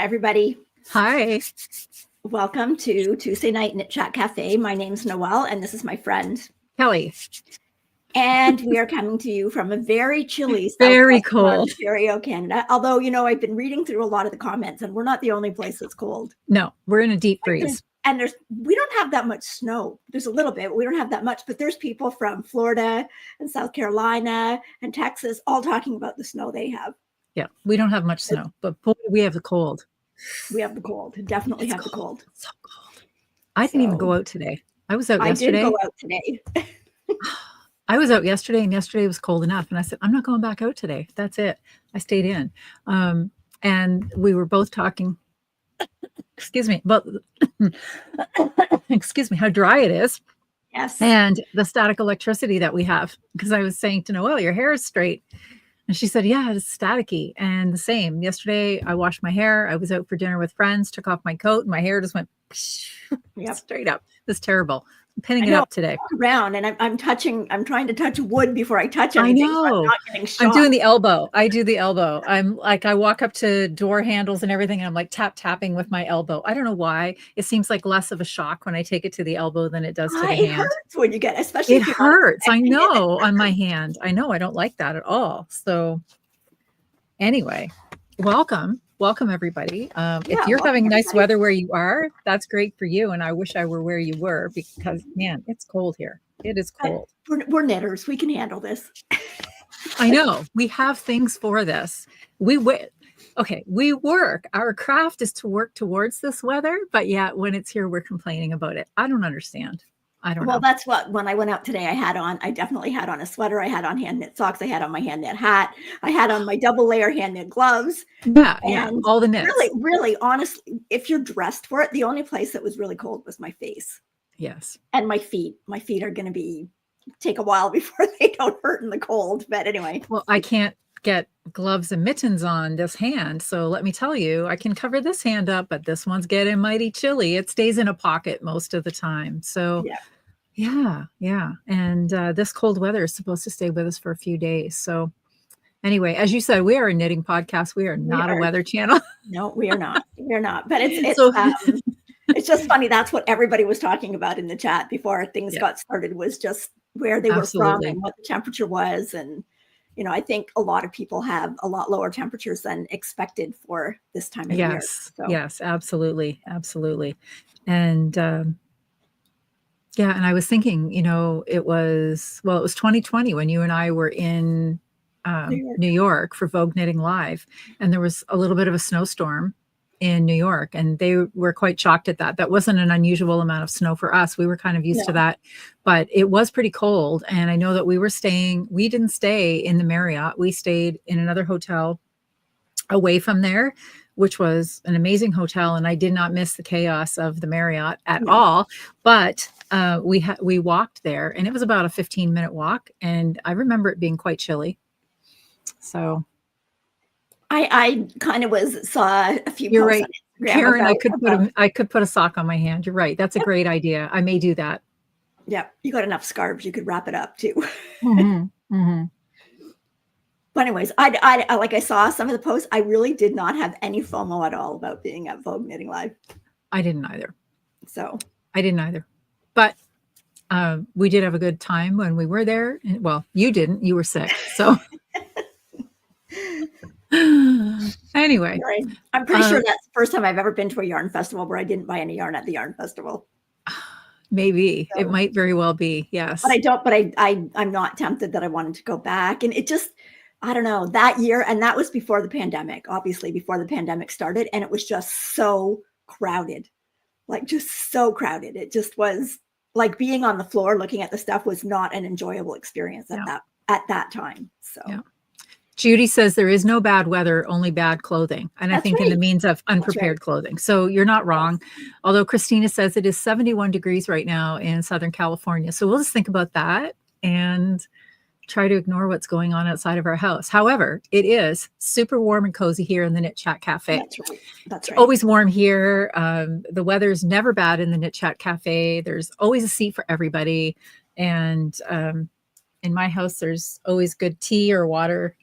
everybody. Hi. Welcome to Tuesday Night Knit Chat Cafe. My name's Noelle, and this is my friend Kelly. And we are coming to you from a very chilly very cold Ontario, Canada. Although, you know, I've been reading through a lot of the comments, and we're not the only place that's cold. No, we're in a deep freeze. We don't have that much snow. There's a little bit, but we don't have that much. But there's people from Florida and South Carolina and Texas all talking about the snow they have. Yeah, we don't have much snow, but boy, we have the cold. We have the cold. Definitely have the cold. It's so cold. I didn't even go out today. I was out yesterday. I did go out today. I was out yesterday, and yesterday was cold enough. And I said, I'm not going back out today. That's it. I stayed in. And we were both talking, excuse me, about, excuse me, how dry it is. Yes. And the static electricity that we have. Because I was saying to Noelle, your hair is straight. And she said, yeah, it's staticky. And the same. Yesterday, I washed my hair. I was out for dinner with friends, took off my coat, and my hair just went straight up. It was terrible. I'm pinning it up today. Around, and I'm trying to touch wood before I touch anything. I know. So I'm not getting shocked. I'm doing the elbow. I do the elbow. I'm like, I walk up to door handles and everything, and I'm like tapping with my elbow. I don't know why. It seems like less of a shock when I take it to the elbow than it does to the hand. It hurts when you get, especially. It hurts. I know on my hand. I know. I don't like that at all. So anyway, welcome everybody. If you're having nice weather where you are, that's great for you. And I wish I were where you were, because man, it's cold here. It is cold. We're knitters. We can handle this. I know. We have things for this. We work. Our craft is to work towards this weather, but yet when it's here, we're complaining about it. I don't understand. I don't know. Well, that's what, when I went out today, I definitely had on a sweater. I had on hand knit socks. I had on my hand knit hat. I had on my double layer hand knit gloves. Yeah. All the knits. Really, honestly, if you're dressed for it, the only place that was really cold was my face. Yes. And my feet. My feet are going to take a while before they don't hurt in the cold. But anyway. Well, I can't get gloves and mittens on this hand. So let me tell you, I can cover this hand up, but this one's getting mighty chilly. It stays in a pocket most of the time. So yeah. And this cold weather is supposed to stay with us for a few days. So anyway, as you said, we are a knitting podcast. We are not a weather channel. No, we are not. We're not. But it's just funny. That's what everybody was talking about in the chat before things got started, was just where they were from and what the temperature was. And, you know, I think a lot of people have a lot lower temperatures than expected for this time of year. So. Yes, absolutely. And and I was thinking, you know, it was 2020 when you and I were in New York for Vogue Knitting Live, and there was a little bit of a snowstorm in New York, and they were quite shocked at that. That wasn't an unusual amount of snow for us. We were kind of used to that, but it was pretty cold. And I know that we didn't stay in the Marriott. We stayed in another hotel away from there, which was an amazing hotel. And I did not miss the chaos of the Marriott at all. But we walked there, and it was about a 15-minute walk. And I remember it being quite chilly. So I kind of saw a few. You're right, Karen. I could put a sock on my hand. You're right. That's a great idea. I may do that. Yeah, you got enough scarves. You could wrap it up too. Mm-hmm. But anyways, I saw some of the posts. I really did not have any FOMO at all about being at Vogue Knitting Live. I didn't either. So I didn't either. But we did have a good time when we were there. Well, you didn't. You were sick. So anyway, I'm pretty sure that's the first time I've ever been to a yarn festival where I didn't buy any yarn at the yarn festival. Maybe it might very well be. Yes, but I don't. But I'm not tempted that I wanted to go back. And it just, I don't know, that year, and that was before the pandemic, obviously before the pandemic started, and it was just so crowded, just so crowded. It just was like being on the floor looking at the stuff was not an enjoyable experience at that time. So. Yeah. Judy says there is no bad weather, only bad clothing. And I think in the means of unprepared clothing. So you're not wrong. Although Christina says it is 71 degrees right now in Southern California. So we'll just think about that and try to ignore what's going on outside of our house. However, it is super warm and cozy here in the Knit Chat Cafe. That's right. Always warm here. The weather's never bad in the Knit Chat Cafe. There's always a seat for everybody. And in my house, there's always good tea or water.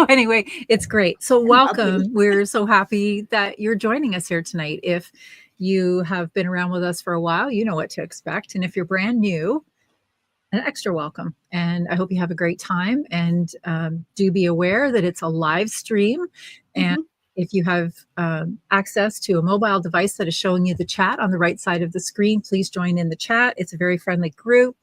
Anyway, it's great. So welcome. We're so happy that you're joining us here tonight. If you have been around with us for a while, you know what to expect. And if you're brand new, an extra welcome. And I hope you have a great time. And do be aware that it's a live stream. And if you have access to a mobile device that is showing you the chat on the right side of the screen, please join in the chat. It's a very friendly group.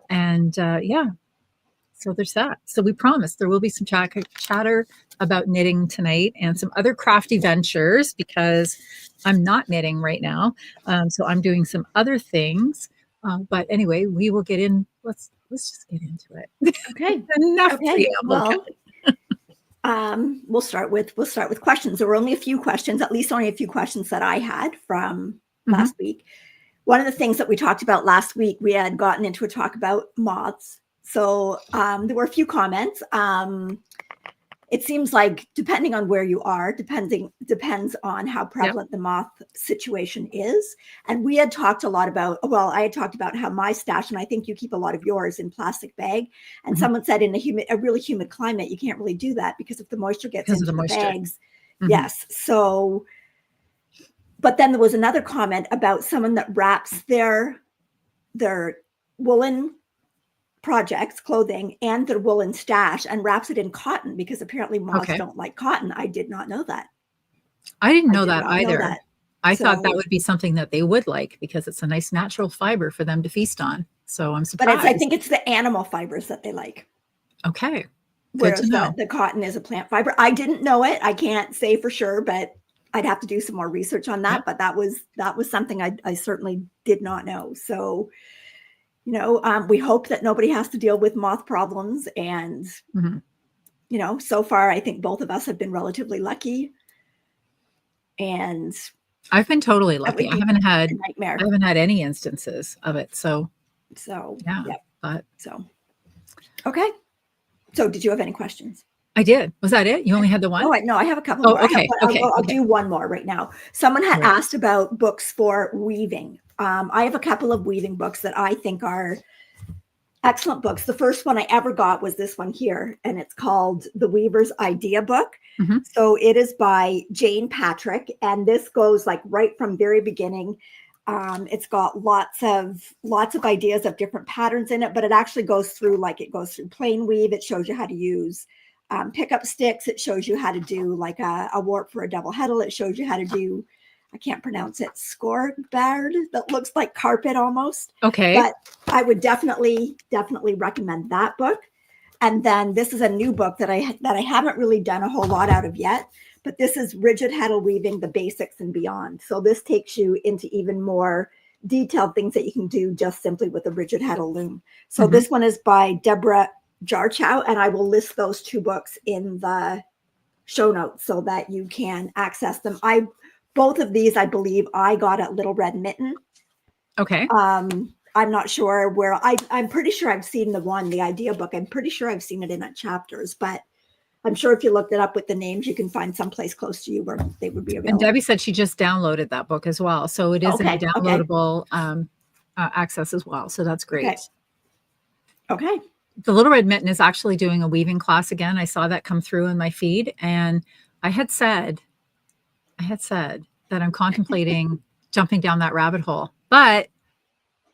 And so there's that. So we promise there will be some chatter about knitting tonight and some other crafty ventures, because I'm not knitting right now. So I'm doing some other things. But anyway, we will get in. Let's just get into it. Okay. Enough Okay. preamble. Well, we'll start with questions. There were only a few questions, at least only a few questions that I had from last week. One of the things that we talked about last week, we had gotten into a talk about moths. So there were a few comments. It seems like depending on where you are, depends on how prevalent the moth situation is. And we had talked a lot about, well, I had talked about how my stash, and I think you keep a lot of yours in plastic bag. And someone said in a really humid climate, you can't really do that because if the moisture gets into the bags. Yes. So, but then there was another comment about someone that wraps their woolen projects, clothing, and their woolen stash and wraps it in cotton because apparently moths don't like cotton. I did not know that. I didn't know that either. I thought that would be something that they would like because it's a nice natural fiber for them to feast on. So I'm surprised. But I think it's the animal fibers that they like. Okay. Whereas the cotton is a plant fiber. I didn't know it. I can't say for sure, but I'd have to do some more research on that. But that was something I certainly did not know. So we hope that nobody has to deal with moth problems. And, so far, I think both of us have been relatively lucky. And I've been totally lucky. I haven't had any instances of it. So yeah. But okay. So did you have any questions? I did. Was that it? You only had the one? No, I have a couple more. Okay. I'll do one more right now. Someone had asked about books for weaving. I have a couple of weaving books that I think are excellent books. The first one I ever got was this one here, and it's called The Weaver's Idea Book. So it is by Jane Patrick, and this goes like right from very beginning. It's got lots of ideas of different patterns in it, but it actually goes through plain weave. It shows you how to use pickup sticks. It shows you how to do like a warp for a double heddle. It shows you how to do, I can't pronounce it, scorbard, that looks like carpet almost. Okay. But I would definitely recommend that book. And then this is a new book that I haven't really done a whole lot out of yet, but this is Rigid Heddle Weaving, the Basics and Beyond. So this takes you into even more detailed things that you can do just simply with a rigid heddle loom. So this one is by Deborah Jarchow, and I will list those two books in the show notes so that you can access them. Both of these, I believe, I got at Little Red Mitten. Okay. I'm not sure where. I'm pretty sure I've seen the idea book. I'm pretty sure I've seen it in Chapters, but I'm sure if you looked it up with the names, you can find someplace close to you where they would be available. And Debbie said she just downloaded that book as well. So it is in a downloadable access as well. So that's great. Okay. The Little Red Mitten is actually doing a weaving class again. I saw that come through in my feed. And I had said that I'm contemplating jumping down that rabbit hole. But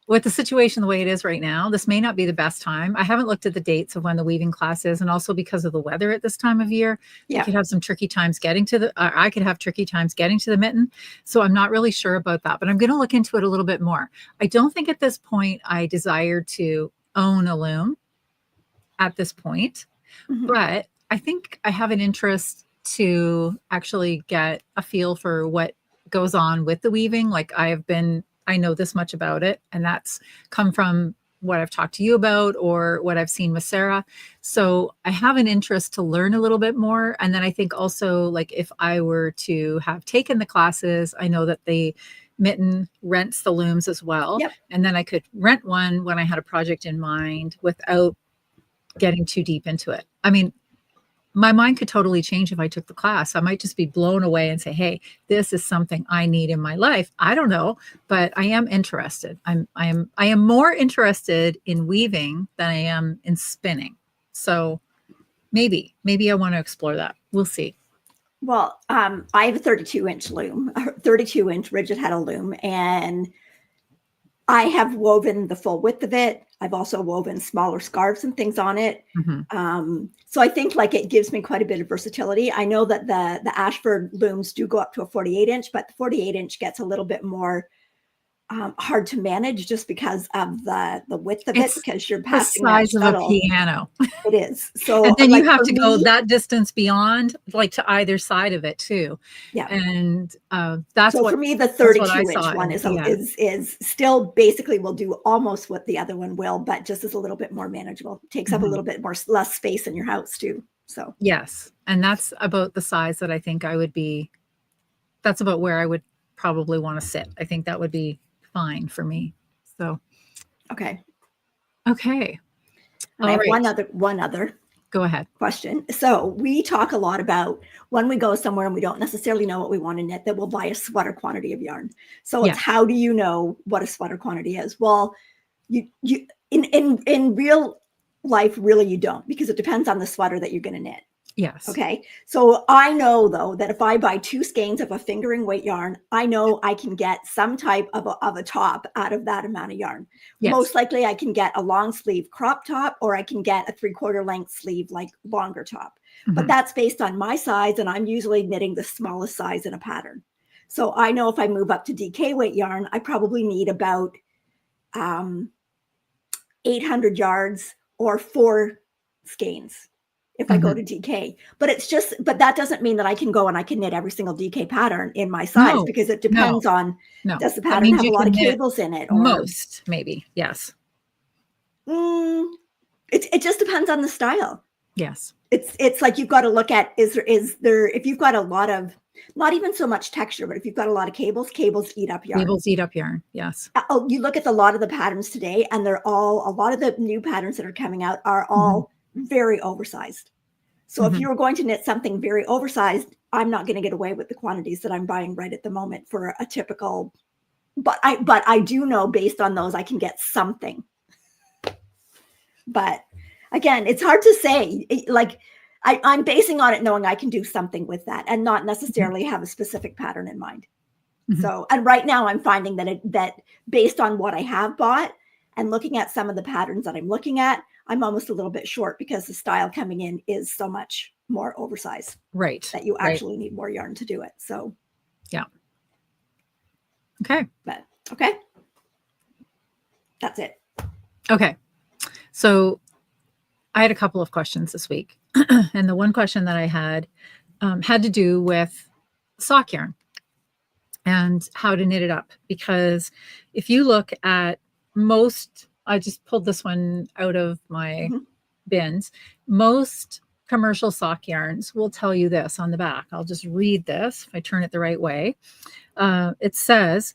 with the situation the way it is right now, this may not be the best time. I haven't looked at the dates of when the weaving class is, and also because of the weather at this time of year, you could have some tricky times getting to I could have tricky times getting to the mitten. So I'm not really sure about that, but I'm going to look into it a little bit more. I don't think at this point I desire to own a loom at this point, but I think I have an interest to actually get a feel for what goes on with the weaving. Like I know this much about it, and that's come from what I've talked to you about or what I've seen with Sarah. So I have an interest to learn a little bit more. And then I think also, like, if I were to have taken the classes, I know that the Mitten rents the looms as well. And then I could rent one when I had a project in mind without getting too deep into it. I mean, my mind could totally change if I took the class. I might just be blown away and say, hey, this is something I need in my life. I don't know, but I am interested. I am more interested in weaving than I am in spinning. So maybe I want to explore that. We'll see. Well, I have a 32-inch loom, 32-inch rigid heddle loom, and I have woven the full width of it. I've also woven smaller scarves and things on it. So I think like it gives me quite a bit of versatility. I know that the Ashford looms do go up to a 48-inch, but the 48-inch gets a little bit more hard to manage just because of the width of it, because you're passing the size that of shuttle. a piano. It is. So and then like, you have to go that distance beyond, like to either side of it too. Yeah. And that's so what, for me, the 32-inch one is still basically will do almost what the other one will, but just is a little bit more manageable. It takes up a little bit less space in your house too. So yes. And that's about the size that I think I would be. That's about where I would probably want to sit. I think that would be fine for me. So okay. I have one other go ahead question. So we talk a lot about when we go somewhere and we don't necessarily know what we want to knit, that we'll buy a sweater quantity of yarn. So it's how do you know what a sweater quantity is? Well, you in real life, really you don't, because it depends on the sweater that you're going to knit. Yes. Okay. So I know though that if I buy 2 skeins of a fingering weight yarn, I know I can get some type of a top out of that amount of yarn. Yes. Most likely I can get a long sleeve crop top, or I can get a 3/4 length sleeve, like longer top. But that's based on my size, and I'm usually knitting the smallest size in a pattern. So I know if I move up to DK weight yarn, I probably need about 800 yards or 4 skeins if I go to DK. But that doesn't mean that I can go and I can knit every single DK pattern in my size, because it depends on, does the pattern have a lot of cables in it? Or most, maybe. Yes. It just depends on the style. Yes. It's like you've got to look at, is there, if you've got a lot of, not even so much texture, but if you've got a lot of cables eat up yarn. Cables eat up yarn. Yes. You look at a lot of the patterns today, and a lot of the new patterns that are coming out are all very oversized. So if you were going to knit something very oversized, I'm not going to get away with the quantities that I'm buying right at the moment for a typical, but I do know based on those, I can get something. But again, it's hard to say. Like I'm basing on it knowing I can do something with that and not necessarily have a specific pattern in mind. So, and right now I'm finding that based on what I have bought and looking at some of the patterns that I'm looking at, I'm almost a little bit short, because the style coming in is so much more oversized. Right. That you actually need more yarn to do it. So, yeah. Okay. But okay. That's it. Okay. So I had a couple of questions this week. And the one question that I had to do with sock yarn and how to knit it up. Because if you look at most, I just pulled this one out of my bins. Most commercial sock yarns will tell you this on the back. I'll just read this if I turn it the right way. It says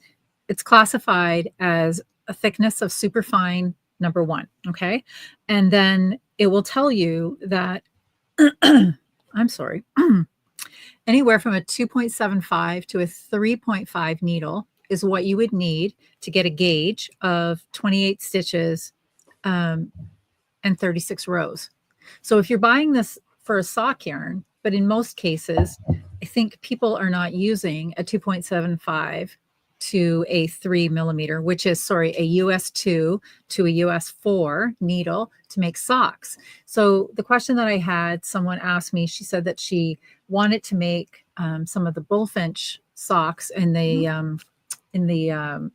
it's classified as a thickness of superfine number 1. Okay. And then it will tell you that, I'm sorry, anywhere from a 2.75 to a 3.5 needle is what you would need to get a gauge of 28 stitches and 36 rows. So if you're buying this for a sock yarn, but in most cases, I think people are not using a 2.75 to a 3 millimeter, which is, a US 2 to a US 4 needle to make socks. So the question that I had, someone asked me, she said that she wanted to make some of the bullfinch socks in the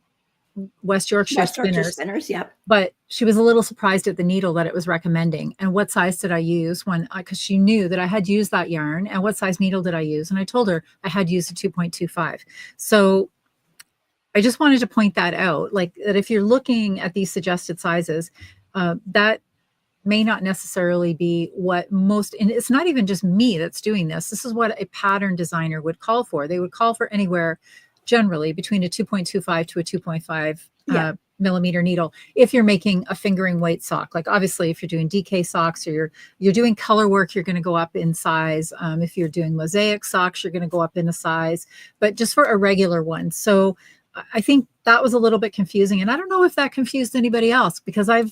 West Yorkshire spinners. Yep. But she was a little surprised at the needle that it was recommending. And what size did I use because she knew that I had used that yarn, and what size needle did I use? And I told her I had used a 2.25. So I just wanted to point that out, like that if you're looking at these suggested sizes, that may not necessarily be what most, and it's not even just me that's doing this. This is what a pattern designer would call for. They would call for anywhere generally between a 2.25 to a 2.5 millimeter needle if you're making a fingering weight sock. Like obviously if you're doing DK socks or you're doing color work, you're going to go up in size. If you're doing mosaic socks, you're going to go up in a size, but just for a regular one. So I think that was a little bit confusing, and I don't know if that confused anybody else, because I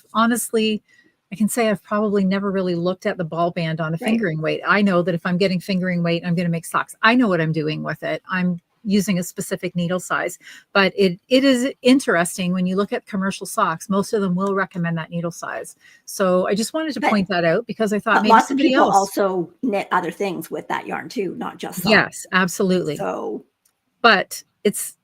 can say I've probably never really looked at the ball band on a fingering weight. I know that if I'm getting fingering weight, I'm going to make socks. I know what I'm doing with it. I'm using a specific needle size, but it is interesting when you look at commercial socks, most of them will recommend that needle size. So I just wanted to point that out, because I thought maybe lots of somebody people else also knit other things with that yarn too, not just socks. Yes, absolutely. So, but it's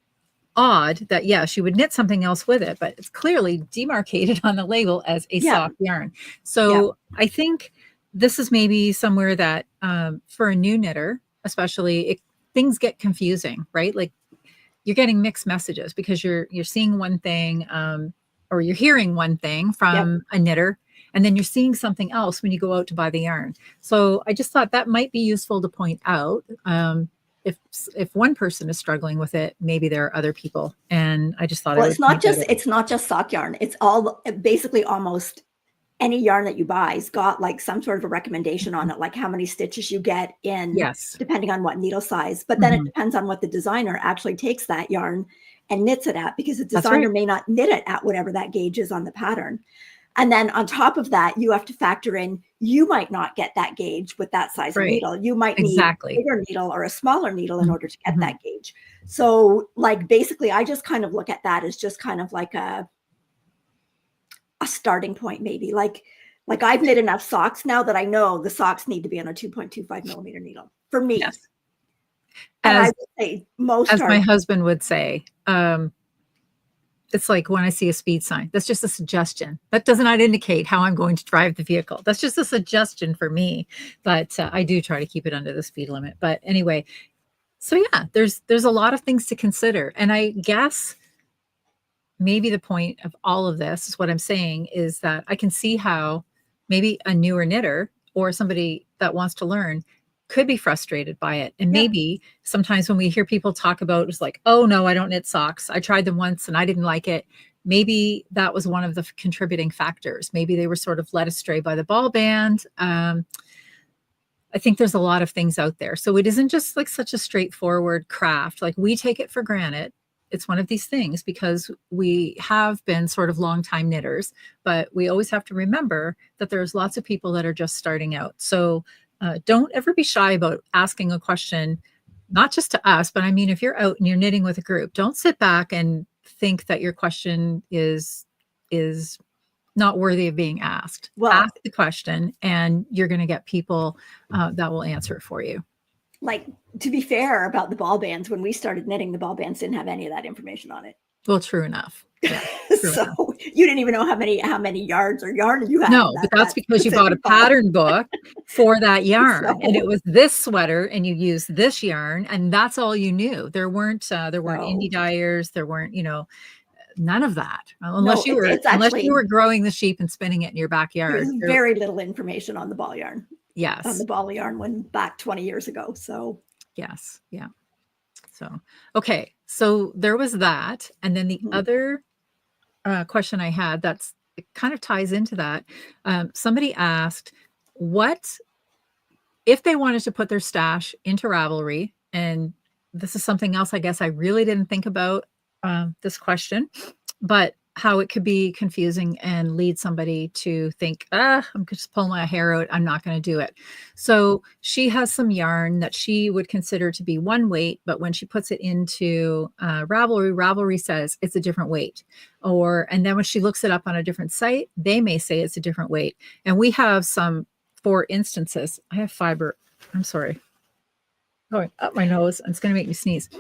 odd that yes, you would knit something else with it, but it's clearly demarcated on the label as a sock yarn. So I think this is maybe somewhere that for a new knitter, especially, things get confusing, right? Like you're getting mixed messages because you're seeing one thing or you're hearing one thing from a knitter, and then you're seeing something else when you go out to buy the yarn. So I just thought that might be useful to point out. If one person is struggling with it, maybe there are other people. And I just thought, well, it's not just sock yarn. It's all basically almost any yarn that you buy's got like some sort of a recommendation on it, like how many stitches you get in, depending on what needle size. But then it depends on what the designer actually takes that yarn and knits it at, because the designer may not knit it at whatever that gauge is on the pattern. And then on top of that, you have to factor in, you might not get that gauge with that size of needle. You might need a bigger needle or a smaller needle in order to get that gauge. So like, basically, I just kind of look at that as just kind of like a starting point, maybe. Like I've knit enough socks now that I know the socks need to be on a 2.25 millimeter needle for me. Yes. And I would say most, as my husband would say, it's like when I see a speed sign, that's just a suggestion. That does not indicate how I'm going to drive the vehicle. That's just a suggestion for me. But I do try to keep it under the speed limit. But anyway, so yeah, there's a lot of things to consider. And I guess maybe the point of all of this is what I'm saying is that I can see how maybe a newer knitter or somebody that wants to learn could be frustrated by it. And maybe sometimes when we hear people talk about it's like, oh no, I don't knit socks. I tried them once and I didn't like it. Maybe that was one of the contributing factors. Maybe they were sort of led astray by the ball band. I think there's a lot of things out there. So it isn't just like such a straightforward craft. Like we take it for granted. It's one of these things because we have been sort of longtime knitters, but we always have to remember that there's lots of people that are just starting out. So don't ever be shy about asking a question, not just to us, but I mean, if you're out and you're knitting with a group, don't sit back and think that your question is not worthy of being asked. Well, ask the question and you're going to get people that will answer it for you. Like, to be fair about the ball bands, when we started knitting, the ball bands didn't have any of that information on it. Well, true enough. Yeah, so enough. You didn't even know how many yards or yarn you had. No, but that's because you bought a pattern book for that yarn, and it was this sweater, and you used this yarn, and that's all you knew. There weren't indie dyers, there weren't, none of that, unless you were growing the sheep and spinning it in your backyard. There's very little information on the ball yarn. Yes, on the ball yarn when back 20 years ago. So yes, yeah. So okay, so there was that, and then the other question I had it kind of ties into that. Somebody asked, what if they wanted to put their stash into Ravelry? And this is something else I guess I really didn't think about this question, but how it could be confusing and lead somebody to think, I'm just pulling my hair out. I'm not going to do it. So she has some yarn that she would consider to be one weight, but when she puts it into Ravelry says it's a different weight. And then when she looks it up on a different site, they may say it's a different weight. And we have for instances, I have fiber. I'm sorry. Going up my nose. And it's going to make me sneeze.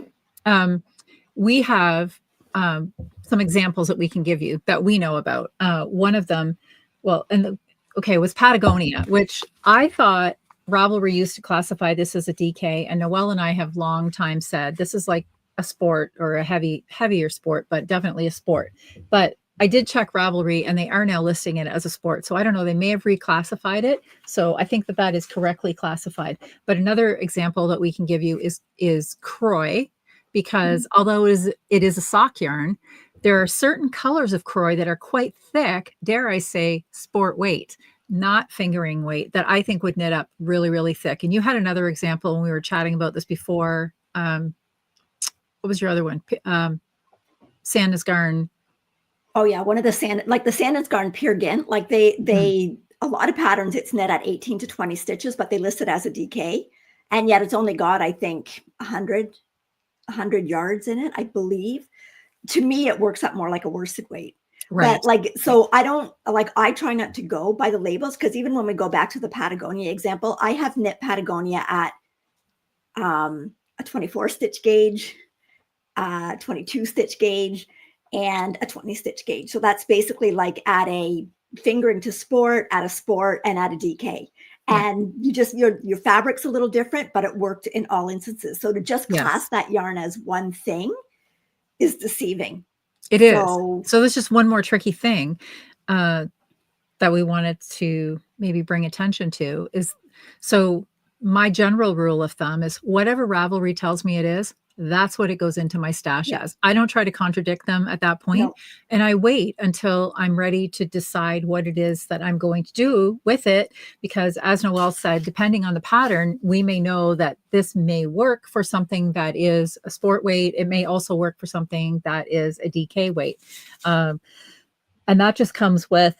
We have some examples that we can give you that we know about. One of them, was Patagonia, which I thought Ravelry used to classify this as a DK, and Noelle and I have long time said this is like a sport or a heavier sport, but definitely a sport. But I did check Ravelry and they are now listing it as a sport. So I don't know, they may have reclassified it. So I think that is correctly classified. But another example that we can give you is Croy, because although it is a sock yarn, there are certain colors of Croy that are quite thick, dare I say, sport weight, not fingering weight, that I think would knit up really, really thick. And you had another example when we were chatting about this before. What was your other one? Sanda's Garn. Oh yeah, one of the Sanda's Garn Peer Gynt, like they a lot of patterns it's knit at 18 to 20 stitches, but they list it as a DK, and yet it's only got, I think, 100 yards in it, I believe. To me, it works up more like a worsted weight. Right. But like, so I don't like, I try not to go by the labels, because even when we go back to the Patagonia example, I have knit Patagonia at a 24 stitch gauge, 22 stitch gauge, and a 20 stitch gauge. So that's basically like at a fingering to sport, at a sport, and at a DK. Yeah. And you just, your fabric's a little different, but it worked in all instances. So to just class that yarn as one thing is deceiving. It is. So there's just one more tricky thing that we wanted to maybe bring attention to is, so my general rule of thumb is whatever Ravelry tells me it is, that's what it goes into my stash as. I don't try to contradict them at that point. No. And I wait until I'm ready to decide what it is that I'm going to do with it. Because as Noelle said, depending on the pattern, we may know that this may work for something that is a sport weight. It may also work for something that is a DK weight. And that just comes with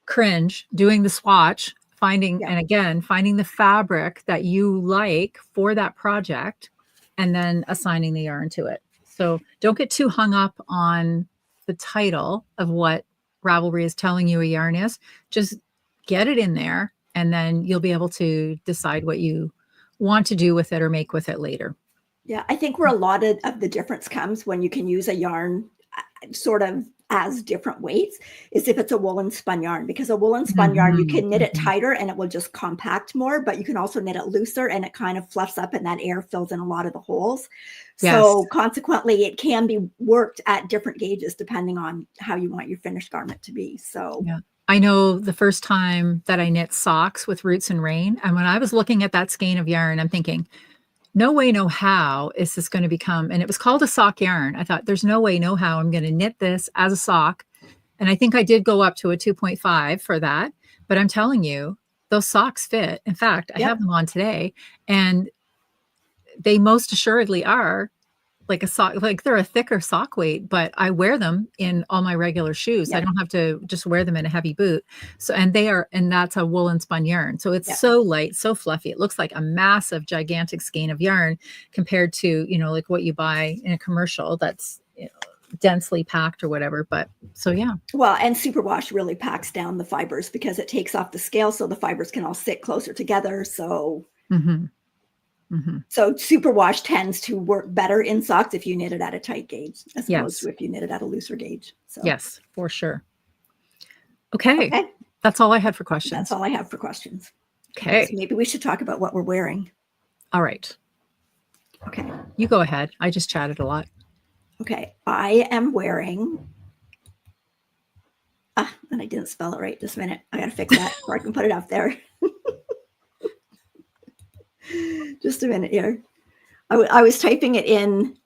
cringe, doing the swatch, finding, and again, finding the fabric that you like for that project, and then assigning the yarn to it. So don't get too hung up on the title of what Ravelry is telling you a yarn is. Just get it in there, and then you'll be able to decide what you want to do with it or make with it later. Yeah, I think where a lot of the difference comes when you can use a yarn sort of as different weights is if it's a woolen spun yarn, because a woolen spun yarn, you can knit it tighter and it will just compact more, but you can also knit it looser and it kind of fluffs up and that air fills in a lot of the holes. So consequently, it can be worked at different gauges depending on how you want your finished garment to be. So I know the first time that I knit socks with Roots and Rain, and when I was looking at that skein of yarn, I'm thinking, no way, no how is this going to become, and it was called a sock yarn. I thought there's no way, no how I'm going to knit this as a sock. And I think I did go up to a 2.5 for that, but I'm telling you, those socks fit. In fact, I have them on today, and they most assuredly are like a sock, like they're a thicker sock weight, but I wear them in all my regular shoes. I don't have to just wear them in a heavy boot. So, and that's a woolen spun yarn. So it's so light, so fluffy. It looks like a massive, gigantic skein of yarn compared to, you know, like what you buy in a commercial that's, you know, densely packed or whatever. But so, Well, and superwash really packs down the fibers because it takes off the scale. So the fibers can all sit closer together. So So superwash tends to work better in socks if you knit it at a tight gauge as opposed to if you knit it at a looser gauge. So yes, for sure. Okay. That's all I had for questions. That's all I have for questions. Okay. So maybe we should talk about what we're wearing. All right. Okay. You go ahead. I just chatted a lot. Okay. I am wearing, and I didn't spell it right. Just a minute. I got to fix that before I can put it up there. Just a minute here. I was typing it in.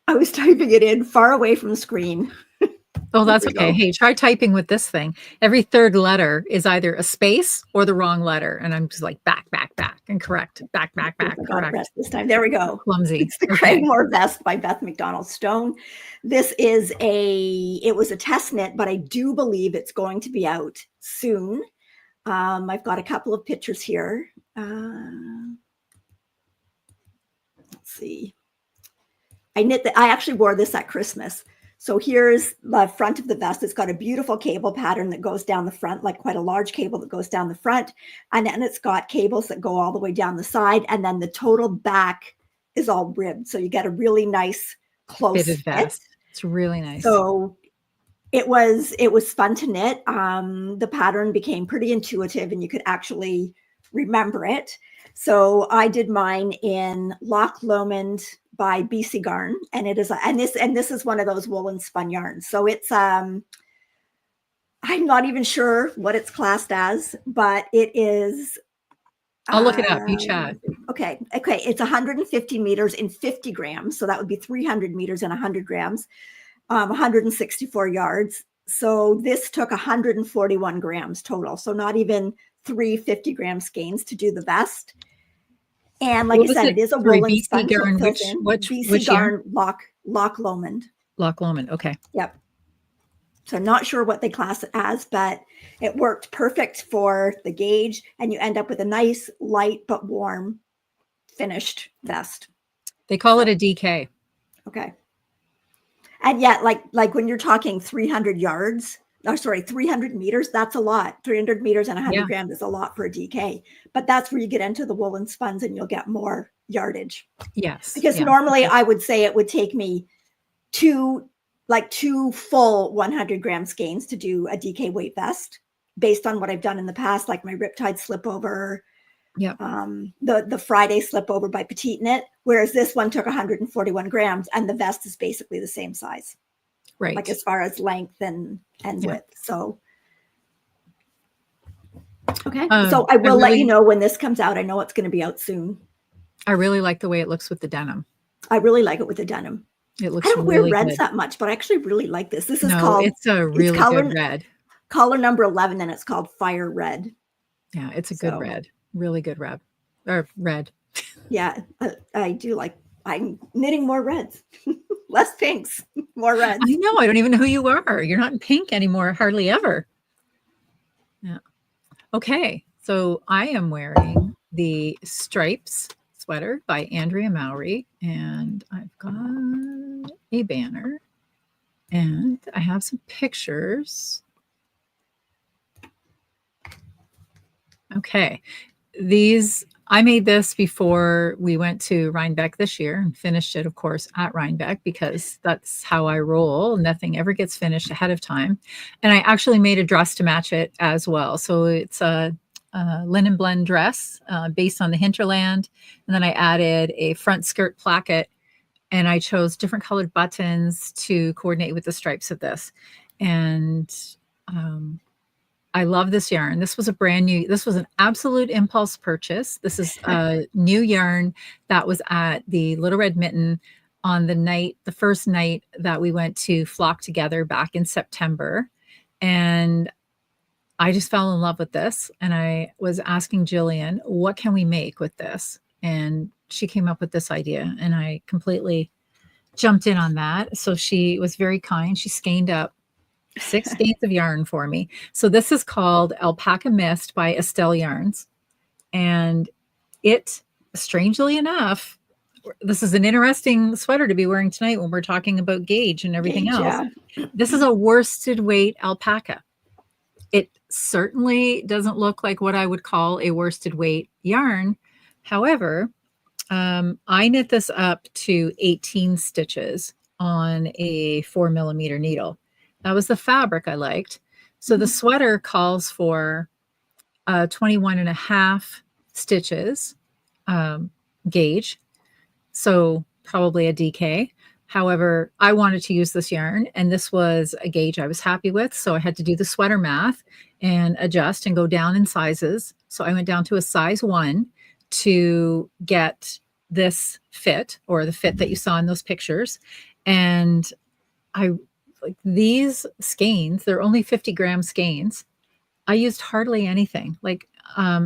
I was typing it in far away from the screen. Oh, that's okay. Hey, try typing with this thing. Every third letter is either a space or the wrong letter. And I'm just like back, and correct. Back, correct. This time. There we go. Clumsy. It's the Craigmore Vest by Beth McDonald Stone. This is it was a test knit, but I do believe it's going to be out soon. I've got a couple of pictures here. Let's see. I actually wore this at Christmas. So here's the front of the vest. It's got a beautiful cable pattern that goes down the front, like quite a large cable that goes down the front. And then it's got cables that go all the way down the side. And then the total back is all ribbed. So you get a really nice close fit. Vest. It's really nice. So it was fun to knit. The pattern became pretty intuitive and you could actually remember it. So I did mine in Loch Lomond by BC Garn, and it is this is one of those woolen spun yarns. So it's I'm not even sure what it's classed as, but it is. I'll look it up. You chat. Okay. It's 150 meters in 50 grams. So that would be 300 meters in 100 grams, 164 yards. So this took 141 grams total. So not even 350-gram skeins to do the vest. And like I said, it is a Sorry, woolen BC sponge, so Garn, it fills in. which BC yarn? Garn Loch Lomond. Loch Lomond. Okay. Yep. So I'm not sure what they class it as, but it worked perfect for the gauge, and you end up with a nice, light but warm finished vest. They call it a DK. Okay. And yet, like when you're talking 300 yards, 300 meters, that's a lot. 300 meters and 100 grams is a lot for a DK. But that's where you get into the woolen spuns and you'll get more yardage. Yes. Because normally I would say it would take me two full 100-gram skeins to do a DK weight vest based on what I've done in the past, like my Riptide slip over, the Friday slip over by Petite Knit, whereas this one took 141 grams and the vest is basically the same size, right? Like as far as length and width. So okay, so I will let you know when this comes out. I know it's going to be out soon. I really like the way it looks with the denim. I really like it with the denim. It looks. I don't really wear reds good. that much, but I actually really like this. This is called. It's a really good red. Color number 11, and it's called Fire Red. Yeah, it's a good red. Really good red. Or red. Yeah, I do like. I'm knitting more reds, less pinks, more reds. I know. I don't even know who you are. You're not in pink anymore, hardly ever. Yeah. Okay, so I am wearing the Stripes sweater by Andrea Mowry, and I've got a banner, and I have some pictures. Okay, I made this before we went to Rhinebeck this year and finished it, of course, at Rhinebeck, because that's how I roll. Nothing ever gets finished ahead of time. And I actually made a dress to match it as well. So it's a linen blend dress based on the hinterland. And then I added a front skirt placket, and I chose different colored buttons to coordinate with the stripes of this. And I love this yarn. This was this was an absolute impulse purchase. This is a new yarn that was at the Little Red Mitten on the first night that we went to Flock together back in September. And I just fell in love with this. And I was asking Jillian, what can we make with this? And she came up with this idea, and I completely jumped in on that. So she was very kind. She skeined up 6 skeins of yarn for me. So this is called Alpaca Mist by Estelle Yarns. And it, strangely enough, this is an interesting sweater to be wearing tonight when we're talking about gauge and everything else. Yeah. This is a worsted weight alpaca. It certainly doesn't look like what I would call a worsted weight yarn. However, I knit this up to 18 stitches on a 4mm needle. That was the fabric I liked. So the sweater calls for 21.5 stitches gauge. So probably a DK. However, I wanted to use this yarn, and this was a gauge I was happy with. So I had to do the sweater math and adjust and go down in sizes. So I went down to a size 1 to get this fit, or the fit that you saw in those pictures. And like these skeins, they're only 50-gram skeins. I used hardly anything. Like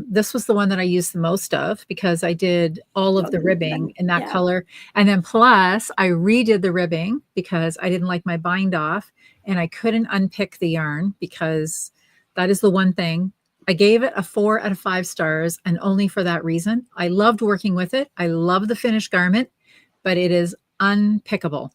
this was the one that I used the most of, because I did all of the ribbing in that color. And then plus I redid the ribbing because I didn't like my bind off, and I couldn't unpick the yarn, because that is the one thing. I gave it a 4 out of 5 stars, and only for that reason. I loved working with it. I love the finished garment, but it is unpickable,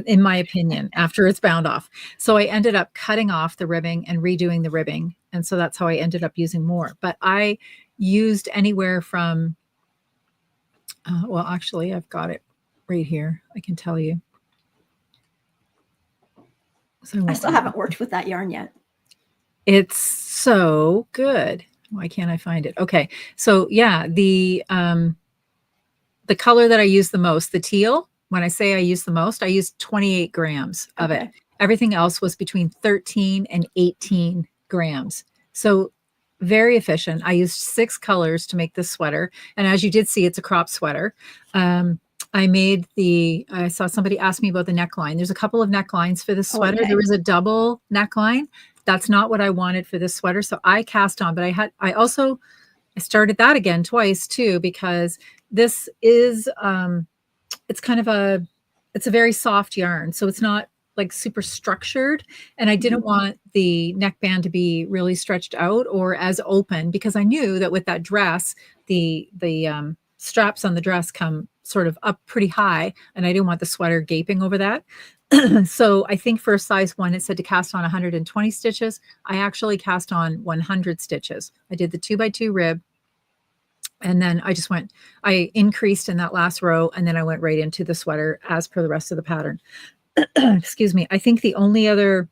in my opinion, after it's bound off. So I ended up cutting off the ribbing and redoing the ribbing. And so that's how I ended up using more. But I used anywhere from, well, actually, I've got it right here. I can tell you. So I still haven't worked with that yarn yet. It's so good. Why can't I find it? Okay. So yeah, the color that I use the most, the teal, when I say I use the most, I use 28 grams of it. Everything else was between 13 and 18 grams. So very efficient. I used 6 colors to make this sweater. And as you did see, it's a crop sweater. I saw somebody ask me about the neckline. There's a couple of necklines for this sweater. Okay. There was a double neckline. That's not what I wanted for this sweater. So I cast on, but I started that again twice too, because this is, it's a very soft yarn. So it's not like super structured. And I didn't want the neckband to be really stretched out or as open, because I knew that with that dress, the straps on the dress come sort of up pretty high, and I didn't want the sweater gaping over that. So I think for a size 1, it said to cast on 120 stitches. I actually cast on 100 stitches. I did the 2x2 rib, and then I increased in that last row, and then I went right into the sweater as per the rest of the pattern. Excuse me. I think the only other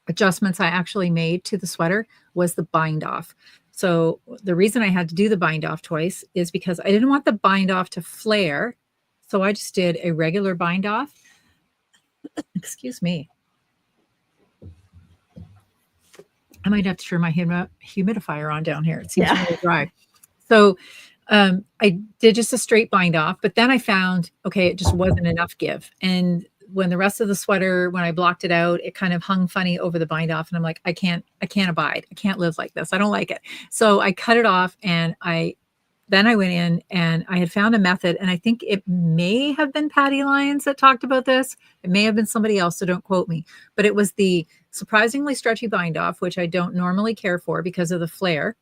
adjustments I actually made to the sweater was the bind off. So the reason I had to do the bind off twice is because I didn't want the bind off to flare. So I just did a regular bind off. Excuse me. I might have to turn my humidifier on down here. It seems really dry. So I did just a straight bind off, but then I found, okay, it just wasn't enough give. And when the rest of the sweater, when I blocked it out, it kind of hung funny over the bind off. And I'm like, I can't abide. I can't live like this. I don't like it. So I cut it off, and then I went in and I had found a method, and I think it may have been Patty Lyons that talked about this. It may have been somebody else, so don't quote me, but it was the surprisingly stretchy bind off, which I don't normally care for because of the flare.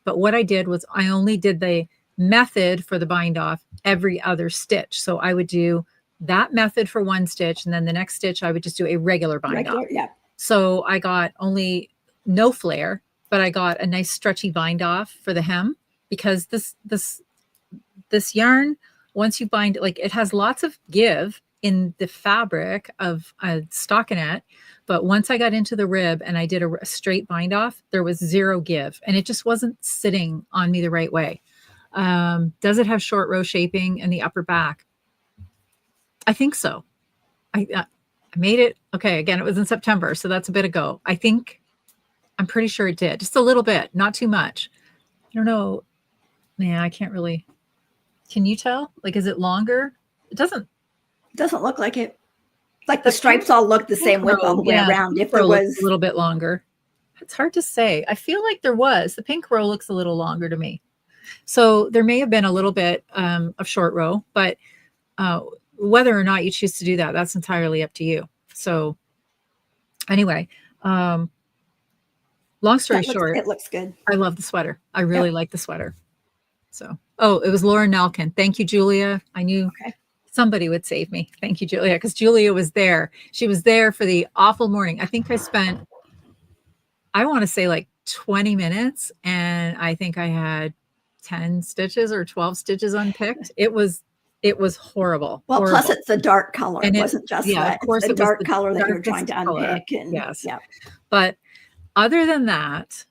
But what I did was I only did the method for the bind off every other stitch. So I would do that method for one stitch, and then the next stitch I would just do a regular bind off. Yeah. So I got only no flare, but I got a nice stretchy bind off for the hem, because this yarn, once you bind it, like, it has lots of give in the fabric of a stockinette, but once I got into the rib and I did a straight bind off, there was zero give, and it just wasn't sitting on me the right way. Does it have short row shaping in the upper back? I think so. I made it. Okay. Again, it was in September, so that's a bit ago. I'm pretty sure it did, just a little bit, not too much. I don't know. Yeah, I can't really. Can you tell? Like, is it longer? It doesn't look like it. Like the stripes all look the same width all the way around. If there was a little bit longer, it's hard to say. I feel like there was. The pink row looks a little longer to me. So there may have been a little bit of short row, but whether or not you choose to do that, that's entirely up to you. So anyway, long story short, it looks good. I love the sweater. I really like the sweater. So, it was Laura Nelkin. Thank you, Julia. I knew somebody would save me. Thank you, Julia, because Julia was there. She was there for the awful morning. I think I spent, I want to say, like 20 minutes, and I think I had 10 stitches or 12 stitches unpicked. It was horrible. Well, horrible. Plus it's a dark color. It wasn't just of course, it's a dark the color that you're trying to unpick. And yes. But other than that,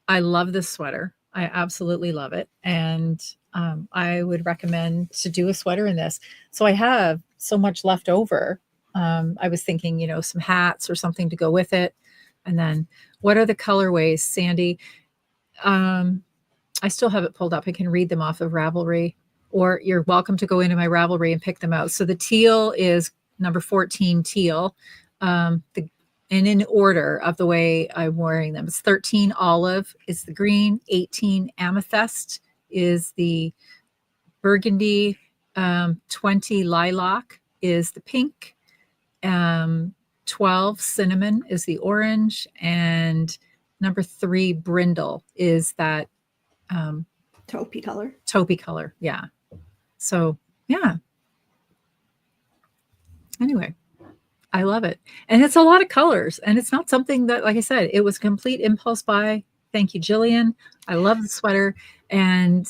I love this sweater. I absolutely love it. And I would recommend to do a sweater in this. So I have so much left over. I was thinking, some hats or something to go with it. And then what are the colorways, Sandy? I still have it pulled up. I can read them off of Ravelry, or you're welcome to go into my Ravelry and pick them out. So the teal is number 14 teal. And in order of the way I'm wearing them, it's 13 olive is the green, 18 amethyst is the burgundy, 20 lilac is the pink, 12 cinnamon is the orange, and number 3 brindle is that taupey color. Yeah. So yeah. Anyway, I love it. And it's a lot of colors, and it's not something that, like I said, it was complete impulse buy. Thank you, Jillian. I love the sweater, and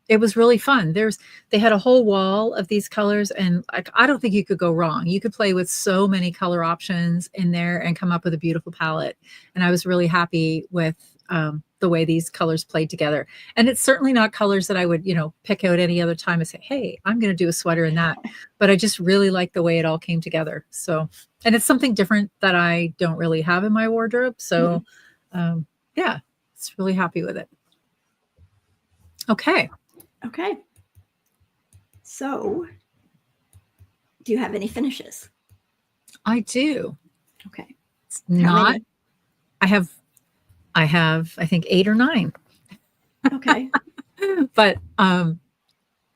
it was really fun. They had a whole wall of these colors, and I don't think you could go wrong. You could play with so many color options in there and come up with a beautiful palette. And I was really happy with the way these colors played together. And it's certainly not colors that I would, pick out any other time and say, hey, I'm going to do a sweater in that. But I just really like the way it all came together. So, and it's something different that I don't really have in my wardrobe. So, yeah. Just really happy with it. Okay. Okay. So, do you have any finishes? I do. Okay. It's How not. many? I have. I think 8 or 9. Okay. But how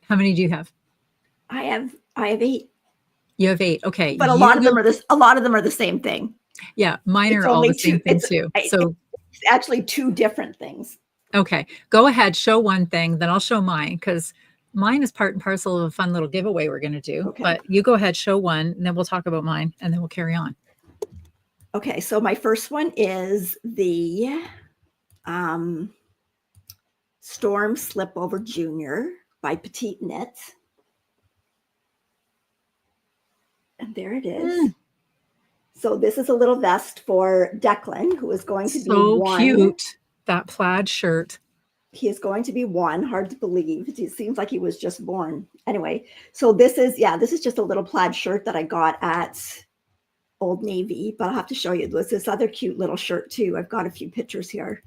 many do you have? I have 8. You have 8. Okay. But a lot of them are the same thing. Yeah, mine It's are all the only same two. thing too. So It's actually 2 different things. okay, go ahead, show one thing, then I'll show mine because mine is part and parcel of a fun little giveaway we're going to do. Okay. But you go ahead, show one, and then we'll talk about mine, and then we'll carry on. Okay, so my first one is the Storm Slipover Junior by Petite Knits. And there it is. So this is a little vest for Declan, who is going to be So 1. cute, that plaid shirt. He is going to be 1. Hard to believe. It seems like he was just born. Anyway, so this is just a little plaid shirt that I got at Old Navy, but I'll have to show you. There's this other cute little shirt too. I've got a few pictures here.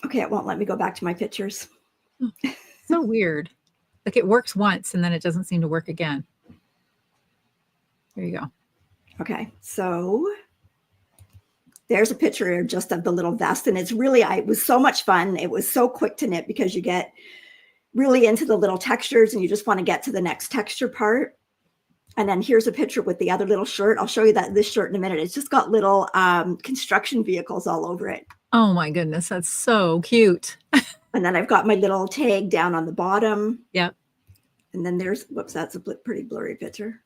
Okay, it won't let me go back to my pictures. So weird. Like it works once and then it doesn't seem to work again. There you go. Okay, so there's a picture just of the little vest, and it was so much fun. It was so quick to knit because you get really into the little textures and you just want to get to the next texture part. And then here's a picture with the other little shirt. I'll show you this shirt in a minute. It's just got little construction vehicles all over it. Oh my goodness, that's so cute. And then I've got my little tag down on the bottom. Yep. And then whoops, that's a pretty blurry picture.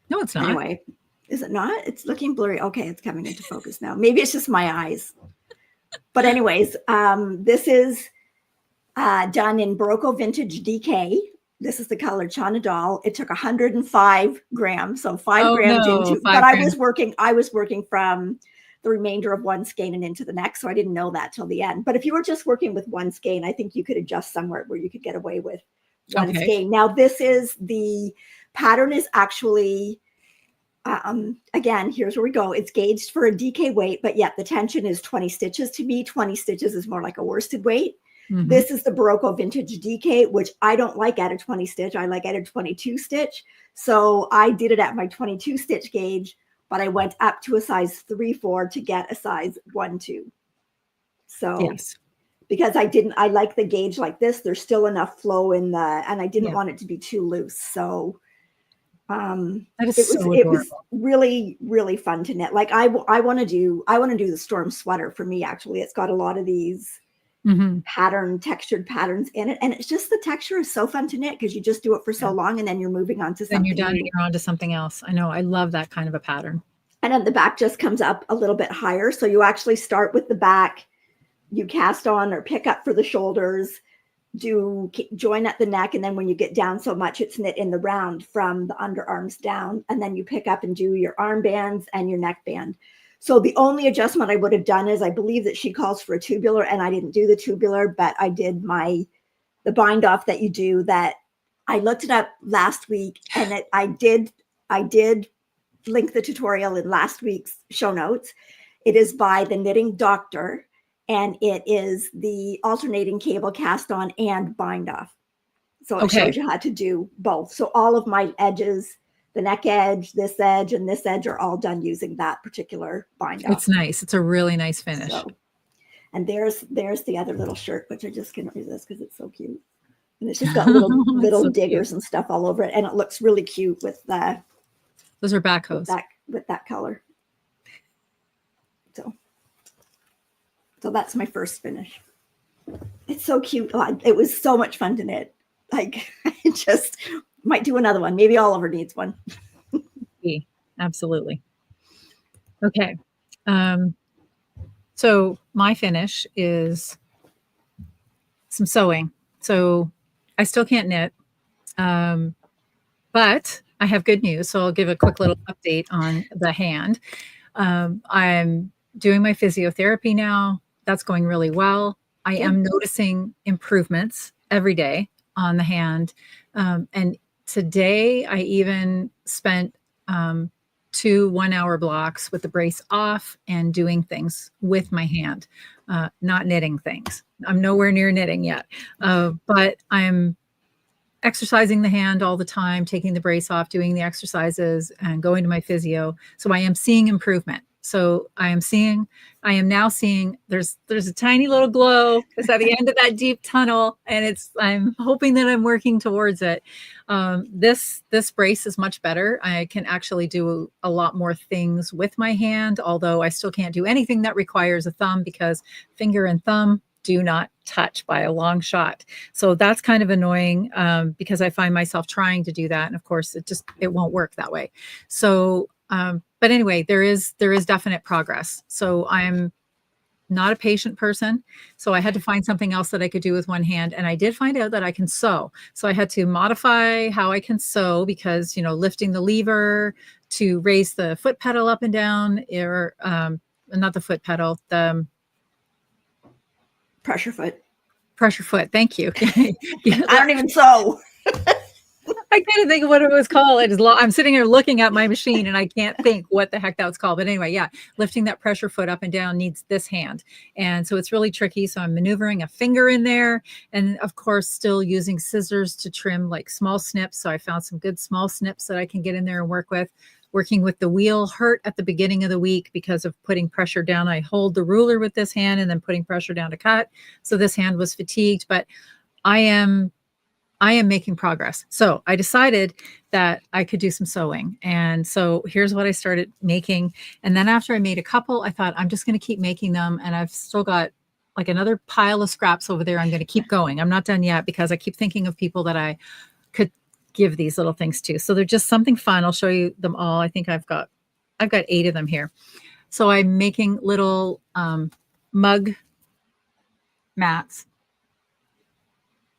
No, it's not. Anyway, is it not? It's looking blurry. Okay, it's coming into focus now. Maybe it's just my eyes. But anyways, this is done in Barocco Vintage DK. This is the color Chana Doll. It took 105 grams, so 5 grams into. But I was working from the remainder of one skein and into the next, so I didn't know that till the end. But if you were just working with one skein, I think you could adjust somewhere where you could get away with one skein. Now, the pattern is actually, again, here's where we go. It's gauged for a DK weight, but yet the tension is 20 stitches. To me, 20 stitches is more like a worsted weight. Mm-hmm. This is the Barocco Vintage DK, which I don't like at a 20 stitch. I like at a 22 stitch. So I did it at my 22 stitch gauge, but I went up to a size 3-4 to get a size 1-2. So yes, because I like the gauge like this. There's still enough flow and I didn't want it to be too loose. So it was really, really fun to knit. Like I want to do the Storm sweater for me. Actually, it's got a lot of these textured patterns in it, and it's just the texture is so fun to knit because you just do it for so long and then you're moving on to something. Then you're done and you're on to something else. I know, I love that kind of a pattern. And then the back just comes up a little bit higher, so you actually start with the back, you cast on or pick up for the shoulders, join at the neck, and then when you get down so much it's knit in the round from the underarms down, and then you pick up and do your armbands and your neckband. So the only adjustment I would have done is I believe that she calls for a tubular, and I didn't do the tubular, but I did the bind off that you do. That I looked it up last week, and I did link the tutorial in last week's show notes. It is by the Knitting Doctor, and it is the alternating cable cast on and bind off. So it shows you how to do both. So all of my edges, the neck edge, this edge, and this edge are all done using that particular bind off. It's nice. It's a really nice finish. So, and there's the other little shirt, which I just can't resist because it's so cute. And it's just got little so diggers and stuff all over it. And it looks really cute with those are back hose. With that color. So that's my first finish. It's so cute. It was so much fun to knit. Like, I just might do another one. Maybe Oliver needs one. Absolutely. Okay. So my finish is some sewing. So I still can't knit, but I have good news. So I'll give a quick little update on the hand. I'm doing my physiotherapy now. That's going really well. I am noticing improvements every day on the hand. And today I even spent 2 1-hour blocks with the brace off and doing things with my hand, not knitting things. I'm nowhere near knitting yet, but I'm exercising the hand all the time, taking the brace off, doing the exercises, and going to my physio. So I am seeing improvement. So I am now seeing there's a tiny little glow. It's at the end of that deep tunnel, and I'm hoping that I'm working towards it. This brace is much better. I can actually do a lot more things with my hand, although I still can't do anything that requires a thumb because finger and thumb do not touch by a long shot. So that's kind of annoying because I find myself trying to do that. And of course it won't work that way. So, but anyway, there is definite progress. So I'm not a patient person. So I had to find something else that I could do with one hand. And I did find out that I can sew. So I had to modify how I can sew because, lifting the lever to raise the foot pedal up and down, or not the foot pedal, the pressure foot. Thank you. Yeah, I don't even sew. I can't think of what it was called. I'm sitting here looking at my machine and I can't think what the heck that was called. But anyway, yeah, lifting that pressure foot up and down needs this hand. And so it's really tricky. So I'm maneuvering a finger in there. And of course, still using scissors to trim like small snips. So I found some good small snips that I can get in there and work with. Working with the wheel hurt at the beginning of the week because of putting pressure down. I hold the ruler with this hand and then putting pressure down to cut. So this hand was fatigued, but I am making progress. So I decided that I could do some sewing. And so here's what I started making. And then after I made a couple, I thought I'm just going to keep making them. And I've still got like another pile of scraps over there. I'm going to keep going. I'm not done yet because I keep thinking of people that I could give these little things to. So they're just something fun. I'll show you them all. I think I've got 8 of them here. So I'm making little mug mats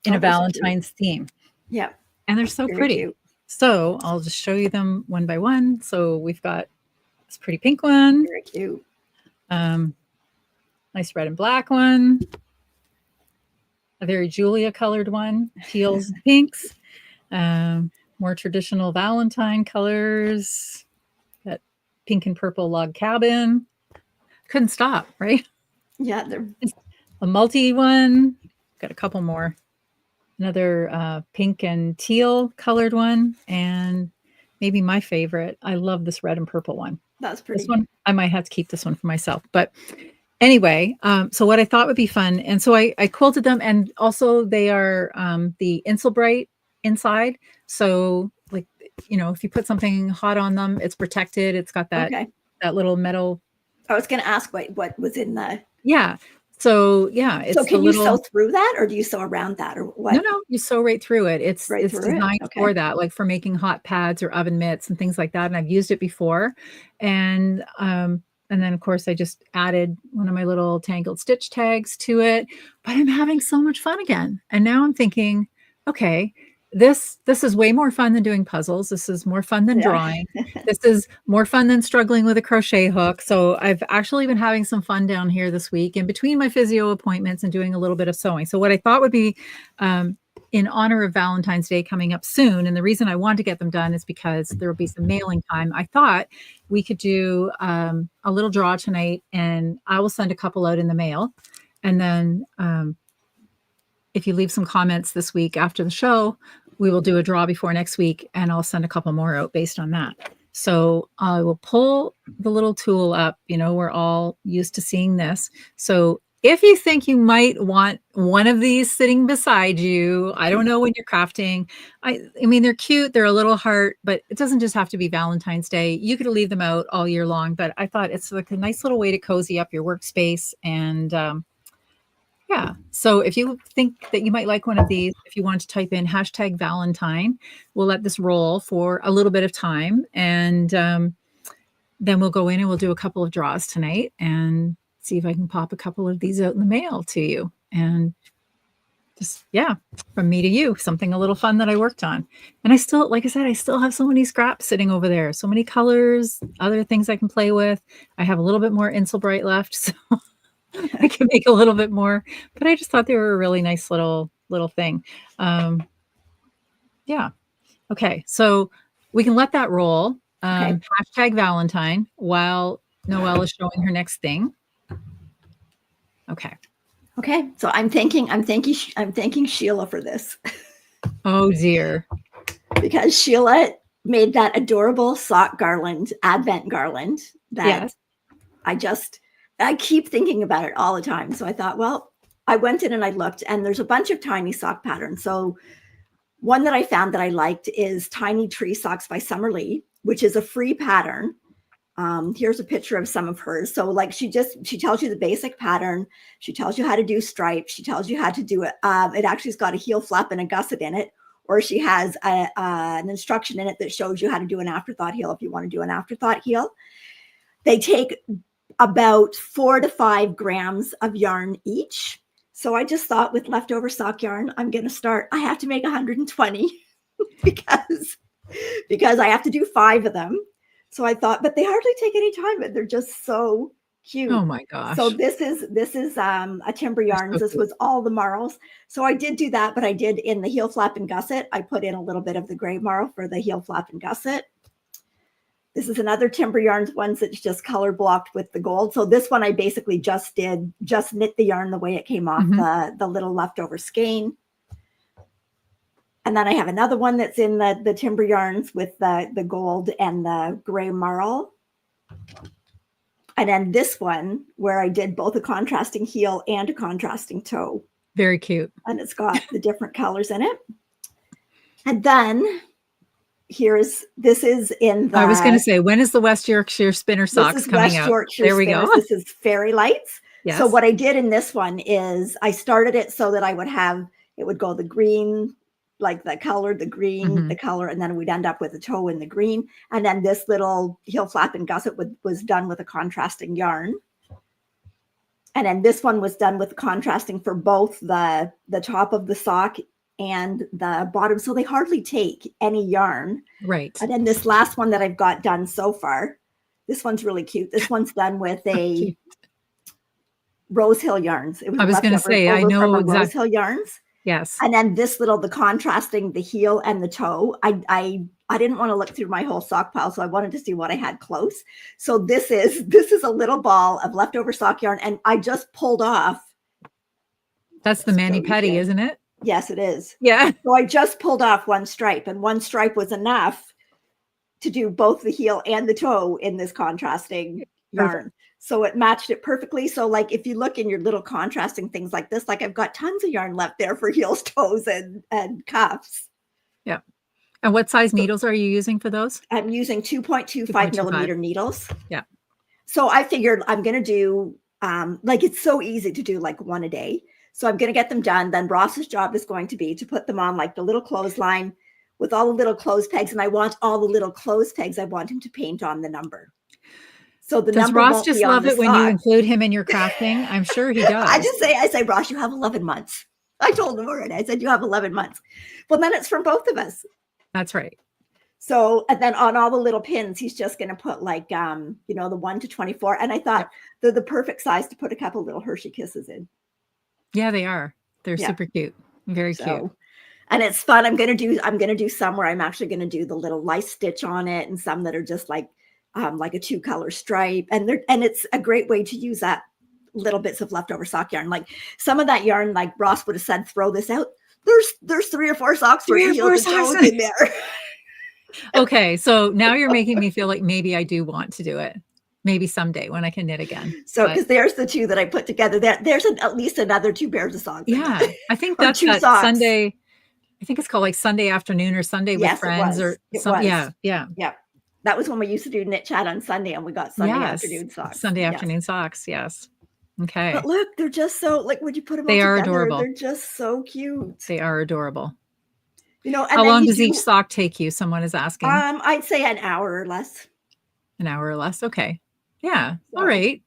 in a Valentine's theme. Yeah. And they're so pretty. Cute. So I'll just show you them one by one. So we've got this pretty pink one. Very cute. Nice red and black one. A very Julia colored one. Teals and pinks. More traditional Valentine colors. That pink and purple log cabin. Couldn't stop, right? Yeah. They're a multi one. Got a couple more. Another pink and teal colored one, and maybe my favorite. I love this red and purple one. That's pretty. This one, I might have to keep this one for myself. But anyway, so what I thought would be fun, and so I quilted them, and also they are the Insulbright inside. So like, if you put something hot on them, it's protected. It's got that that little metal. I was going to ask what was in the. Yeah. So yeah, it's so can you sew through that, or do you sew around that, or what? No, you sew right through it. It's designed for that, like for making hot pads or oven mitts and things like that. And I've used it before, and then of course I just added one of my little tangled stitch tags to it. But I'm having so much fun again, and now I'm thinking, okay, this is way more fun than doing puzzles. This is more fun than drawing. This is more fun than struggling with a crochet hook. So I've actually been having some fun down here this week in between my physio appointments and doing a little bit of sewing. So what I thought would be in honor of Valentine's Day coming up soon, and the reason I want to get them done is because there will be some mailing time. I thought we could do a little draw tonight, and I will send a couple out in the mail. And then if you leave some comments this week after the show, we will do a draw before next week, and I'll send a couple more out based on that. So I will pull the little tool up. We're all used to seeing this. So if you think you might want one of these sitting beside you, I don't know when you're crafting. I mean, they're cute. They're a little heart, but it doesn't just have to be Valentine's Day. You could leave them out all year long, but I thought it's like a nice little way to cozy up your workspace. And yeah. So if you think that you might like one of these, if you want to type in #Valentine, we'll let this roll for a little bit of time. And then we'll go in and we'll do a couple of draws tonight and see if I can pop a couple of these out in the mail to you. And just, from me to you, something a little fun that I worked on. And I still, like I said, I still have so many scraps sitting over there. So many colors, other things I can play with. I have a little bit more Insulbright left. So I can make a little bit more, but I just thought they were a really nice little thing. Yeah. Okay. So we can let that roll. Okay. Hashtag Valentine while Noelle is showing her next thing. Okay. Okay. So I'm thanking Sheila for this. Oh dear. Because Sheila made that adorable sock garland, advent garland that I keep thinking about it all the time. So I thought, well, I went in and I looked, and there's a bunch of tiny sock patterns. So one that I found that I liked is Tiny Tree Socks by Summer Lee, which is a free pattern. Here's a picture of some of hers. So like she tells you the basic pattern. She tells you how to do stripes. She tells you how to do it. It actually has got a heel flap and a gusset in it, or she has an instruction in it that shows you how to do an afterthought heel if you want to do an afterthought heel. They take about 4 to 5 grams of yarn each. So I just thought, with leftover sock yarn, I'm going to start. I have to make 120 because I have to do 5 of them. So I thought, but they hardly take any time, but they're just so cute. Oh my gosh. So this is a Timber Yarns. This was all the marls. So I did do that, but I did in the heel flap and gusset. I put in a little bit of the gray marl for the heel flap and gusset. This is another Timber Yarns ones that's just color blocked with the gold. So this one I basically just knit the yarn the way it came off the little leftover skein. And then I have another one that's in the Timber Yarns with the gold and the gray marl. And then this one where I did both a contrasting heel and a contrasting toe. Very cute. And it's got the different colors in it. And then this is in the... I was going to say, when is the West Yorkshire Spinner Socks coming West out? Yorkshire there we Spinners. go. This is Fairy Lights. Yes. So what I did in this one is I started it so that I would have, it would go the green, like the color, the green, the color, and then we'd end up with a toe in the green. And then this little heel flap and gusset was done with a contrasting yarn. And then this one was done with contrasting for both the top of the sock and the bottom. So they hardly take any yarn. Right. And then this last one that I've got done so far, this one's really cute. This one's done with a Rose Hill Yarns. It was I was going to say, I know exactly. Rose Hill Yarns. Yes. And then this the contrasting the heel and the toe. I didn't want to look through my whole sock pile, so I wanted to see what I had close. So this is a little ball of leftover sock yarn, and I just pulled off. That's the mani-pedi, isn't it? Yes, it is. Yeah. So I just pulled off one stripe, and one stripe was enough to do both the heel and the toe in this contrasting yarn. So it matched it perfectly. So like if you look in your little contrasting things like this, like I've got tons of yarn left there for heels, toes, and cuffs. Yeah. And what size needles are you using for those? I'm using 2.25 millimeter needles. Yeah. So I figured I'm going to do, like it's so easy to do like one a day. So I'm going to get them done. Then Ross's job is going to be to put them on like the little clothesline with all the little clothes pegs. And I want all the little clothes pegs, I want him to paint on the number. So the does number Ross won't just be on love the it when sock. you include him in your crafting? I'm sure he does. I say, Ross, you have 11 months. I told him already. I said, you have 11 months. Well, then it's from both of us. That's right. So, and then on all the little pins, he's just going to put like, the 1 to 24. And I thought they're the perfect size to put a couple little Hershey Kisses in. Yeah, they are. They're super cute. Very cute. And it's fun. I'm going to do some where I'm actually going to do the little lice stitch on it, and some that are just like a 2-color stripe. And it's a great way to use that little bits of leftover sock yarn. Like some of that yarn, like Ross would have said, throw this out. There's 3 or 4 socks for heels and toes in there. Okay. So now you're making me feel like maybe I do want to do it. Maybe someday when I can knit again. So, because there's the 2 that I put together. There's at least another 2 pairs of socks. Yeah. I think that's that Sunday. I think it's called like Sunday afternoon or Sunday with friends or something. Yeah. Yeah. Yeah. That was when we used to do knit chat on Sunday, and we got Sunday afternoon socks. Sunday afternoon socks. Yes. Okay. But look, they're just so, like, would you put them all together? They are adorable. They're just so cute. They are adorable. And how long does each sock take you? Someone is asking. I'd say an hour or less. An hour or less. Okay. Yeah. So, all right.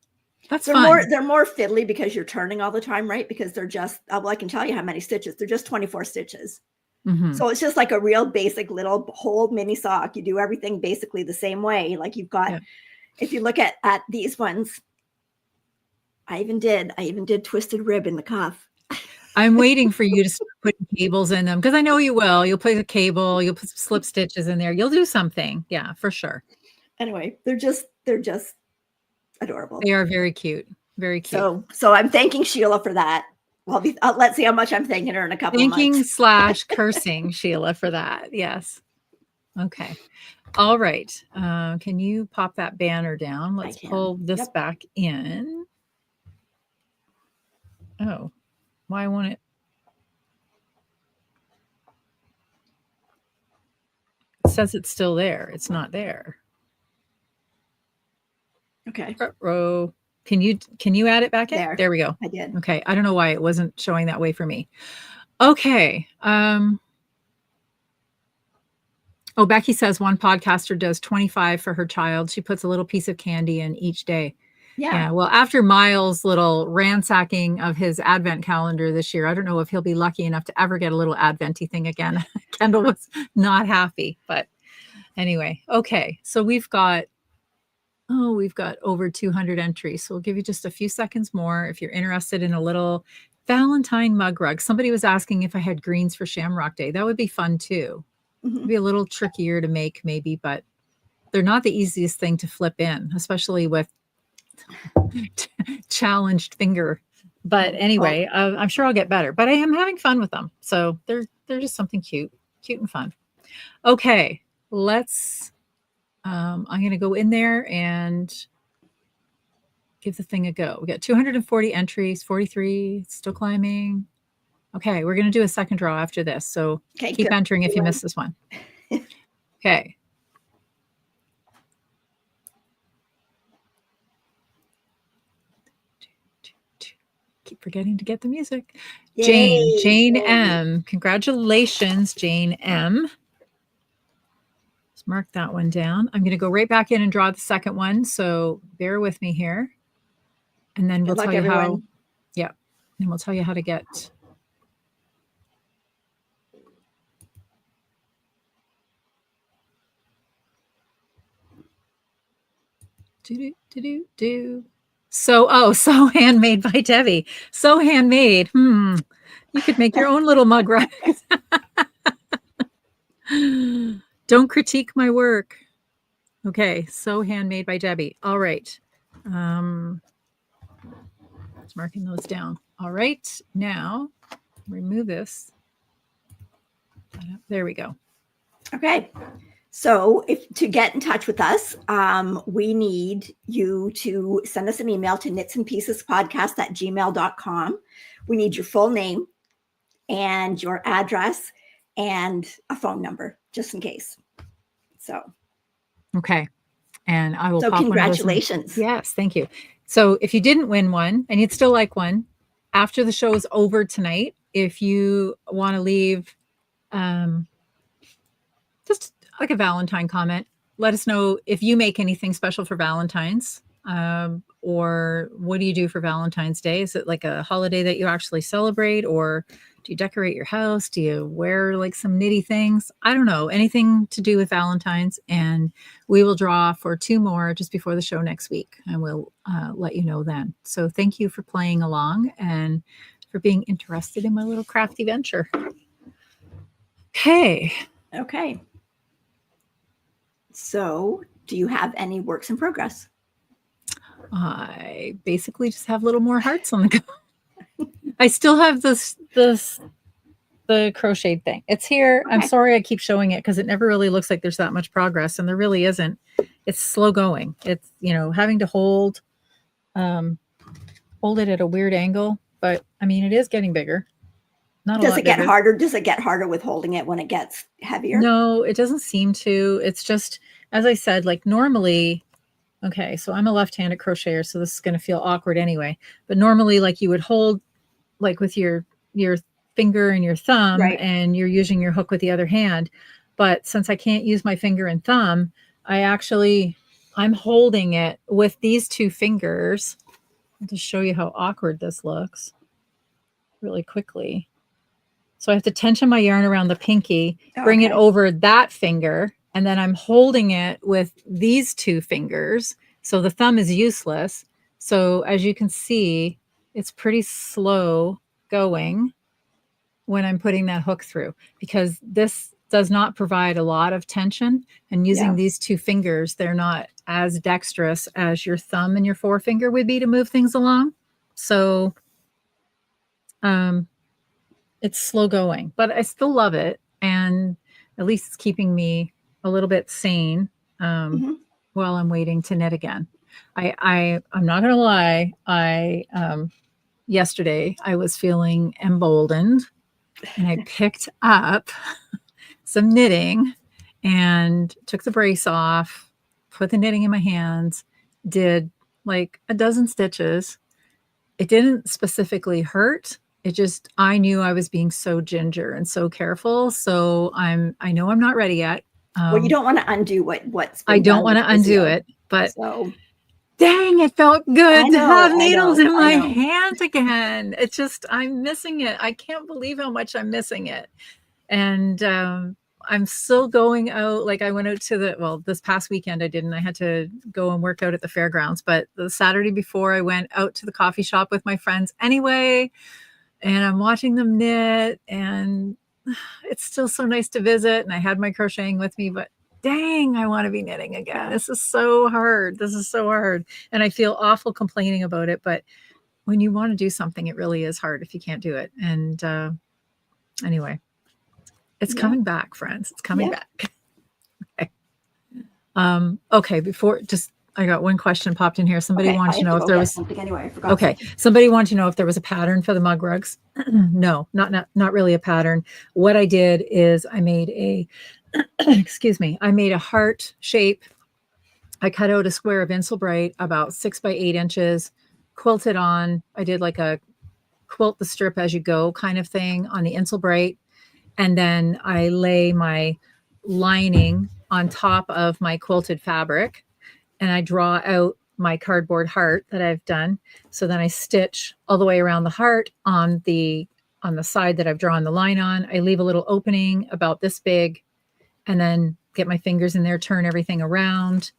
That's fun. They're more fiddly because you're turning all the time, right? Because they're just, I can tell you how many stitches. They're just 24 stitches. So it's just like a real basic little whole mini sock. You do everything basically the same way. Like you've got, if you look at these ones, I even did twisted rib in the cuff. I'm waiting for you to start putting cables in them because I know you will. You'll put a cable, you'll put some slip stitches in there. You'll do something. Yeah, for sure. Anyway, they're just adorable. They are very cute. Very cute. So I'm thanking Sheila for that. Well, let's see how much I'm thanking her in a couple of months. Thanking / cursing Sheila for that. Yes. Okay. All right. Can you pop that banner down? Let's pull this back in. Oh, why won't it? It says it's still there. It's not there. Okay. Uh-oh. Can you add it back in? There we go. I did. Okay. I don't know why it wasn't showing that way for me. Okay. Oh, Becky says one podcaster does 25 for her child. She puts a little piece of candy in each day. Yeah. Well, after Miles' little ransacking of his advent calendar this year, I don't know if he'll be lucky enough to ever get a little adventy thing again. Kendall was not happy, but anyway. Okay. So we've got over 200 entries. So we'll give you just a few seconds more if you're interested in a little Valentine mug rug. Somebody was asking if I had greens for Shamrock Day. That would be fun too. It'd be a little trickier to make maybe, but they're not the easiest thing to flip in, especially with challenged finger. But anyway, I'm sure I'll get better, but I am having fun with them. So they're just something cute and fun. Okay, let's, I'm going to go in there and give the thing a go. We got 240 entries, 43, still climbing. Okay, we're going to do a second draw after this. So keep entering if you miss this one. Okay. Keep forgetting to get the music. Yay. Jane M. Congratulations, Jane M. Let's mark that one down. I'm going to go right back in and draw the second one. So bear with me here. And then we'll tell you how. Yeah. And we'll tell you how to get. So handmade by Debbie. So handmade. You could make your own little mug rug. Don't critique my work. Okay, so handmade by Debbie. All right. Just marking those down. All right, now remove this. There we go. Okay. So to get in touch with us, we need you to send us an email to knitsandpiecespodcast@gmail.com. We need your full name and your address and a phone number, just in case. So. Okay. And I will. So congratulations. Yes. Thank you. So if you didn't win one and you'd still like one, after the show is over tonight, if you want to leave just like a Valentine comment, let us know if you make anything special for Valentine's, or what do you do for Valentine's Day? Is it like a holiday that you actually celebrate, or do you decorate your house? Do you wear like some knitty things? I don't know, anything to do with Valentine's, and we will draw for 2 more just before the show next week, and we'll let you know then. So thank you for playing along and for being interested in my little crafty venture. Okay. So do you have any works in progress? I basically just have little more hearts on the go. I still have the crocheted thing. It's here. Okay. I'm sorry I keep showing it because it never really looks like there's that much progress, and there really isn't. It's slow going. It's, having to hold it at a weird angle, but I mean, it is getting bigger. Does it get harder? Does it get harder with holding it when it gets heavier? No, it doesn't seem to. It's just, as I said, like normally, okay, so I'm a left-handed crocheter, so this is going to feel awkward anyway. But normally, like you would hold like with your finger and your thumb, right, and you're using your hook with the other hand. But since I can't use my finger and thumb, I'm holding it with these 2 fingers. I'll just show you how awkward this looks really quickly. So I have to tension my yarn around the pinky, bring it over that finger, and then I'm holding it with these 2 fingers. So the thumb is useless. So as you can see, it's pretty slow going when I'm putting that hook through, because this does not provide a lot of tension. And using these two fingers, they're not as dexterous as your thumb and your forefinger would be to move things along. So it's slow going, but I still love it. And at least it's keeping me a little bit sane while I'm waiting to knit again. I'm not going to lie. Yesterday I was feeling emboldened and I picked up some knitting and took the brace off, put the knitting in my hands, did like a dozen stitches. It didn't specifically hurt. It just, I knew I was being so ginger and so careful. So I know I'm not ready yet. Well, you don't want to undo what's been I don't done want with to undo physio, it, but so dang, it felt good to have needles in my know. hand again. It's just, I'm missing it. I can't believe how much I'm missing it. And I'm still going out. Like I went out to this past weekend I didn't. I had to go and work out at the fairgrounds. But the Saturday before I went out to the coffee shop with my friends anyway. And I'm watching them knit. And it's still so nice to visit. And I had my crocheting with me. But dang, I want to be knitting again. This is so hard. This is so hard. And I feel awful complaining about it. But when you want to do something, it really is hard if you can't do it. And anyway. It's coming back, friends. It's coming back. Okay. Okay. I got one question popped in here. Somebody wanted to know if there was something anyway. I forgot. Okay. Somebody wanted to know if there was a pattern for the mug rugs. No, not really a pattern. What I did is I made I made a heart shape. I cut out a square of Insulbright about 6 by 8 inches, quilted on. I did like a quilt the strip as you go kind of thing on the Insulbright. And then I lay my lining on top of my quilted fabric and I draw out my cardboard heart that I've done. So then I stitch all the way around the heart on the side that I've drawn the line on. I leave a little opening about this big and then get my fingers in there, turn everything around.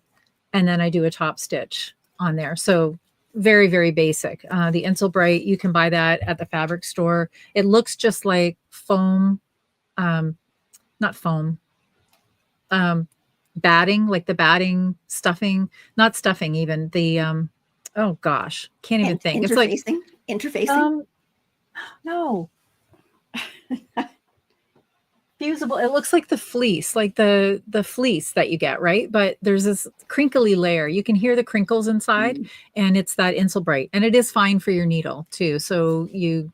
And then I do a top stitch on there. So very, very basic. The Insulbright, you can buy that at the fabric store. It looks just like foam. Not foam, batting, like the batting stuffing, not stuffing even the, oh gosh, can't even think. It's like interfacing. No. Fusible. It looks like the fleece, like the fleece that you get, right? But there's this crinkly layer. You can hear the crinkles inside and it's that Insulbright and it is fine for your needle too. So you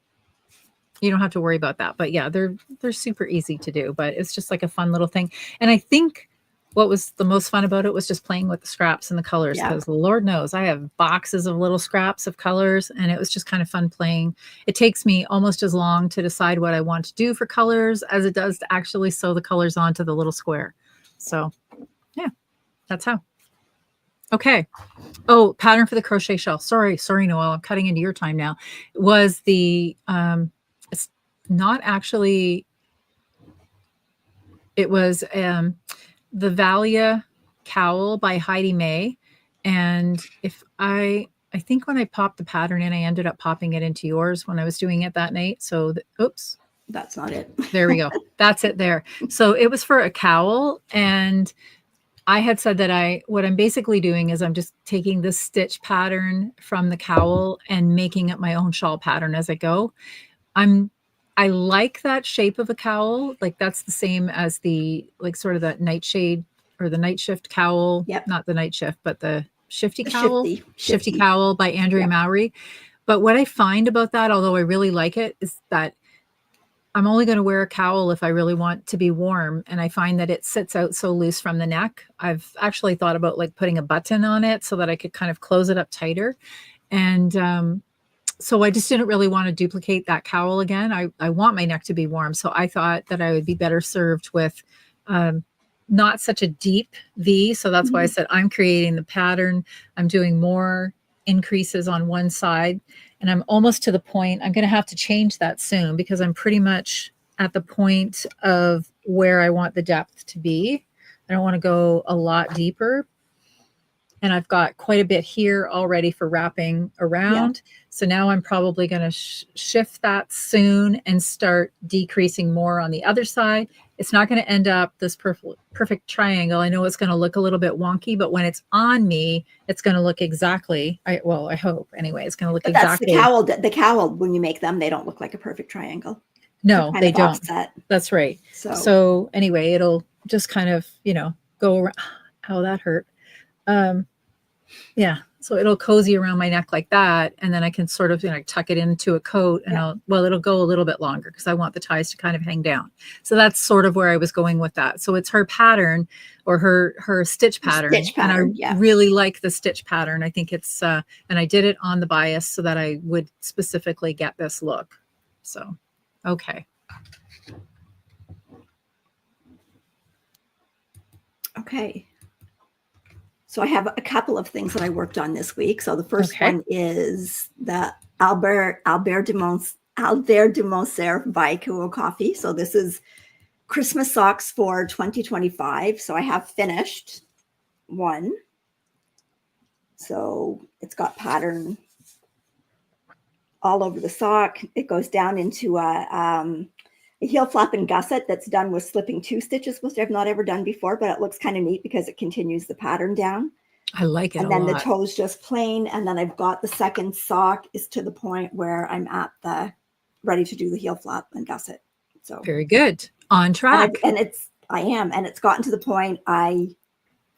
don't have to worry about that. But yeah, they're super easy to do, but it's just like a fun little thing. And I think what was the most fun about it was just playing with the scraps and the colors because Lord knows I have boxes of little scraps of colors and it was just kind of fun playing. It takes me almost as long to decide what I want to do for colors as it does to actually sew the colors onto the little square. So yeah, that's how. Okay. Oh, pattern for the crochet shell. Sorry, Noelle, I'm cutting into your time now. Was the, it's not actually, it was the Valia cowl by Heidi May. And I think when I popped the pattern in, I ended up popping it into yours when I was doing it that night. So, oops. That's not it. There we go. That's it there. So it was for a cowl. And I had said that what I'm basically doing is I'm just taking this stitch pattern from the cowl and making up my own shawl pattern as I go. I like that shape of a cowl. Like that's the same as the, like sort of that nightshade or the night shift cowl. Yep. Not the night shift, but the shifty cowl. Shifty cowl by Andrea Mowry. But what I find about that, although I really like it, is that I'm only going to wear a cowl if I really want to be warm. And I find that it sits out so loose from the neck. I've actually thought about like putting a button on it so that I could kind of close it up tighter. And so I just didn't really want to duplicate that cowl again. I want my neck to be warm. So I thought that I would be better served with not such a deep V. So that's why I said I'm creating the pattern. I'm doing more increases on one side. And I'm almost to the point, I'm going to have to change that soon because I'm pretty much at the point of where I want the depth to be. I don't want to go a lot deeper. And I've got quite a bit here already for wrapping around. Yeah. So now I'm probably going to shift that soon and start decreasing more on the other side it's not going to end up this perfect triangle. I know it's going to look a little bit wonky, but when it's on me, it's going to look exactly, I hope anyway, it's going to look exactly. That's the cowl, when you make them, they don't look like a perfect triangle. No, they don't. Offset. That's right. So anyway, it'll just kind of, go around. Oh, that hurt. Yeah. So it'll cozy around my neck like that. And then I can sort of tuck it into a coat and it'll go a little bit longer because I want the ties to kind of hang down. So that's sort of where I was going with that. So it's her pattern or her stitch pattern. And I really like the stitch pattern. I think it's, and I did it on the bias so that I would specifically get this look. So, okay. Okay. So I have a couple of things that I worked on this week. So the first one is the Albert de Montserrat by Kuo Coffee. So this is Christmas socks for 2025. So I have finished one. So it's got pattern all over the sock. It goes down into a heel flap and gusset that's done with slipping 2 stitches, which I've not ever done before, but it looks kind of neat because it continues the pattern down. I like it and then the toes just plain. And then I've got the second sock is to the point where I'm at the ready to do the heel flap and gusset. So very good. On track. And it's gotten to the point I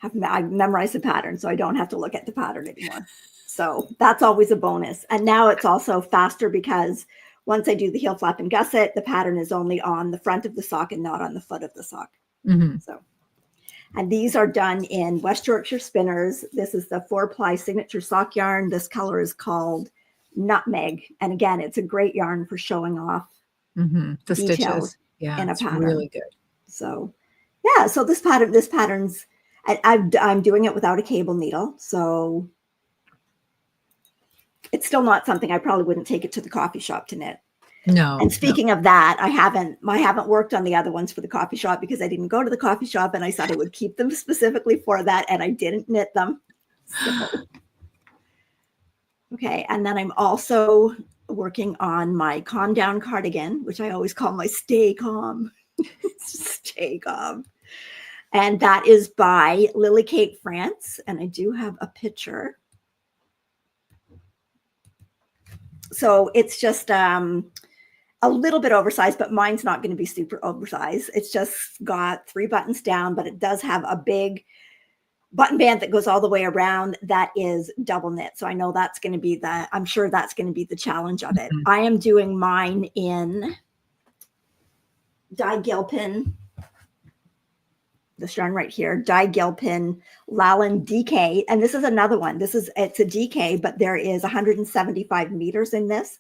memorized the pattern, so I don't have to look at the pattern anymore. So that's always a bonus. And now it's also faster because once I do the heel flap and gusset, the pattern is only on the front of the sock and not on the foot of the sock. So, and these are done in West Yorkshire spinners. This is the 4-ply signature sock yarn. This color is called Nutmeg. And again, it's a great yarn for showing off the stitches. Yeah, in a pattern. Really good. So, yeah. So this pattern's. I'm doing it without a cable needle, so it's still not something I probably wouldn't take it to the coffee shop to knit. No. And speaking of that, I haven't worked on the other ones for the coffee shop because I didn't go to the coffee shop and I said I would keep them specifically for that, and I didn't knit them. So. Okay, and then I'm also working on my calm down cardigan, which I always call my stay calm. Stay calm. And that is by Lily Kate France. And I do have a picture. So it's just a little bit oversized, but mine's not going to be super oversized. It's just got 3 buttons down, but it does have a big button band that goes all the way around that is double knit. So I know that's going to be I'm sure that's going to be the challenge of it. I am doing mine in Dye Gilpin. This yarn right here, Dye Gilpin Lalin DK. And this is another one. It's a DK, but there is 175 meters in this,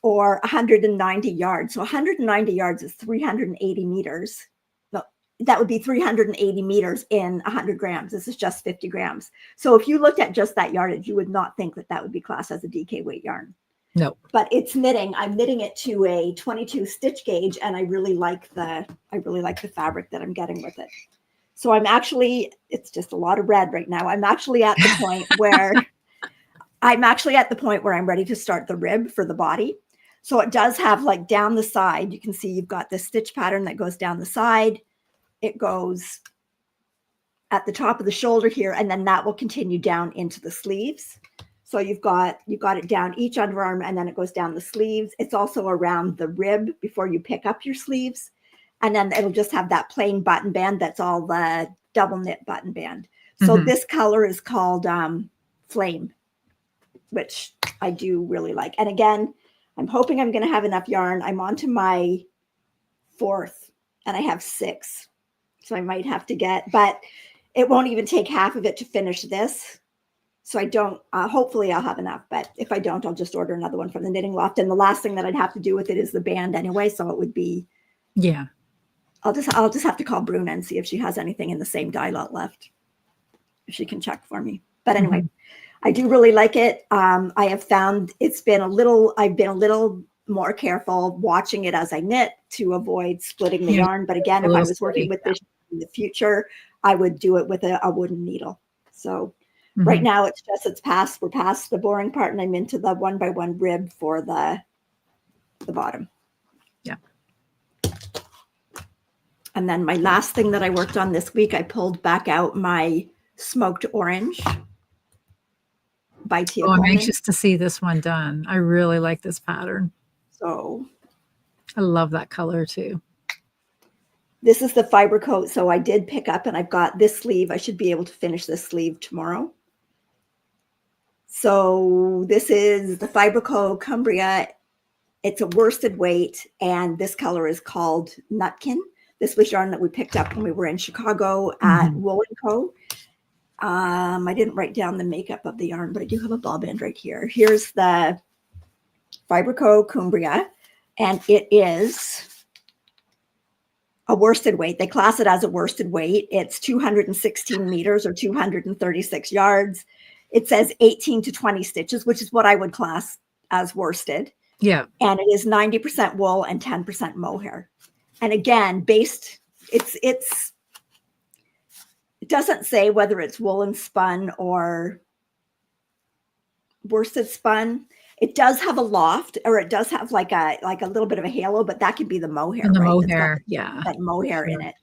or 190 yards. So 190 yards is 380 meters. No, that would be 380 meters in 100 grams. This is just 50 grams. So if you looked at just that yardage, you would not think that would be classed as a DK weight yarn. No. But it's knitting. I'm knitting it to a 22 stitch gauge, and I really like the fabric that I'm getting with it. So it's just a lot of red right now. I'm actually at the point where I'm ready to start the rib for the body. So it does have, like, down the side, you can see you've got this stitch pattern that goes down the side. It goes at the top of the shoulder here, and then that will continue down into the sleeves. So you've got it down each underarm, and then it goes down the sleeves. It's also around the rib before you pick up your sleeves. And then it'll just have that plain button band. That's all the double knit button band. So this color is called Flame, which I do really like. And again, I'm hoping I'm going to have enough yarn. I'm on to my 4th, and I have 6. So I might have to but it won't even take half of it to finish this. So I don't, hopefully I'll have enough, but if I don't, I'll just order another one from the Knitting Loft. And the last thing that I'd have to do with it is the band anyway. So it would be, I'll just have to call Bruna and see if she has anything in the same dye lot left, if she can check for me. But anyway, I do really like it. I have found I've been a little more careful watching it as I knit to avoid splitting the yarn. But again, if I was working with this in the future, I would do it with a wooden needle. So right now we're past the boring part, and I'm into the 1x1 rib for the bottom. Yeah. And then my last thing that I worked on this week, I pulled back out my smoked orange by Tia Oh, I'm Coleman. anxious to see this one done. I really like this pattern. So I love that color too. this is the fiber coat. So I did pick up, and I've got this sleeve. I should be able to finish this sleeve tomorrow. So this is the fiber coat Cumbria. It's a worsted weight, and this color is called Nutkin. This was yarn that we picked up when we were in Chicago at Wool & Co. I didn't write down the makeup of the yarn, but I do have a ball band right here. Here's the Fiberco Cumbria, and it is a worsted weight. They class it as a worsted weight. It's 216 meters or 236 yards. It says 18 to 20 stitches, which is what I would class as worsted. Yeah. And it is 90% wool and 10% mohair. And again, it doesn't say whether it's woolen spun or worsted spun. It does have a loft, or it does have like a little bit of a halo, but that could be the mohair, And the right? mohair, yeah. That mohair in it.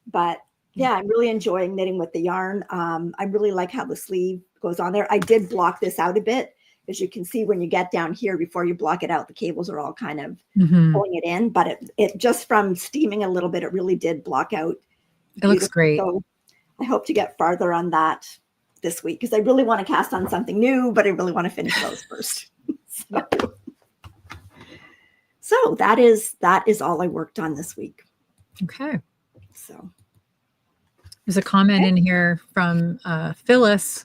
But yeah, I'm really enjoying knitting with the yarn. I really like how the sleeve goes on there. I did block this out a bit. As you can see, when you get down here, before you block it out, the cables are all kind of pulling it in. But it just from steaming a little bit, it really did block out. It looks great. So I hope to get farther on that this week, because I really want to cast on something new, but I really want to finish those first. So that is all I worked on this week. Okay. So there's a comment in here from Phyllis.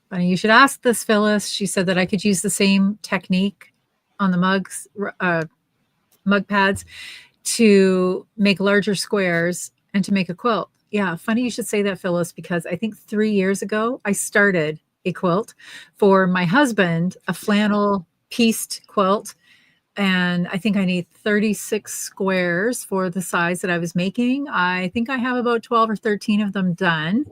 Funny, you should ask this, Phyllis. She said that I could use the same technique on the mug pads to make larger squares and to make a quilt. Yeah, funny you should say that, Phyllis, because I think 3 years ago, I started a quilt for my husband, a flannel pieced quilt. And I think I need 36 squares for the size that I was making. I think I have about 12 or 13 of them done.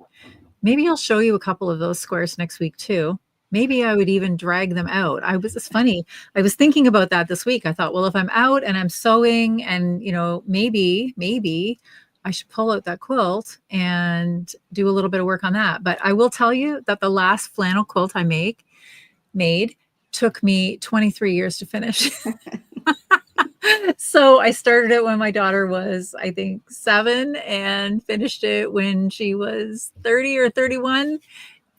Maybe I'll show you a couple of those squares next week too. Maybe I would even drag them out. It's funny. I was thinking about that this week. I thought, well, if I'm out and I'm sewing and, maybe I should pull out that quilt and do a little bit of work on that. But I will tell you that the last flannel quilt I made took me 23 years to finish. So I started it when my daughter was, I think, 7 and finished it when she was 30 or 31.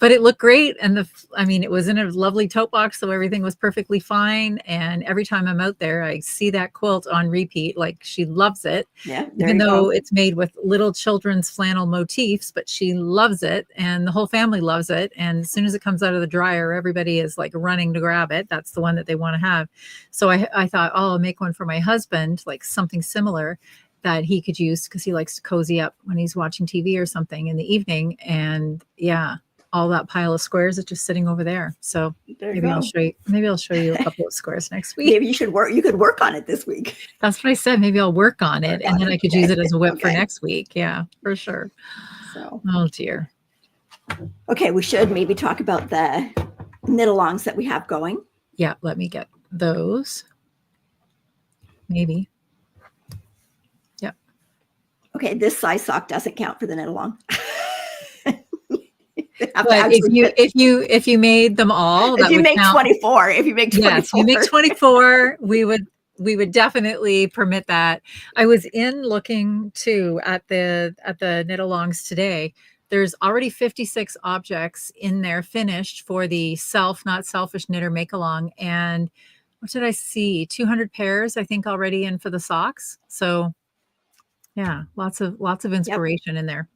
But it looked great. And it was in a lovely tote box, so everything was perfectly fine. And every time I'm out there, I see that quilt on repeat. Like, she loves it. Yeah, even though it's made with little children's flannel motifs, but she loves it, and the whole family loves it. And as soon as it comes out of the dryer, everybody is like running to grab it. That's the one that they want to have. So I thought, I'll make one for my husband, like something similar that he could use, because he likes to cozy up when he's watching TV or something in the evening. And yeah, all that pile of squares is just sitting over there. So maybe I'll show you a couple of squares next week. Maybe you could work on it this week. That's what I said. Maybe I'll work on it, and then I could use it as a whip for next week. Yeah, for sure. So, oh dear. Okay, we should maybe talk about the knit-alongs that we have going. Yeah, let me get those. Maybe. Yep. Okay, this size sock doesn't count for the knit-along. But if you made them all, if you make 24, yes, you make 24, we would definitely permit that. I was looking too at the knit-alongs today. There's already 56 objects in there finished for the Self Not Selfish Knitter Make-Along, and what did I see? 200 pairs, I think, already in for the socks. So yeah, lots of inspiration in there.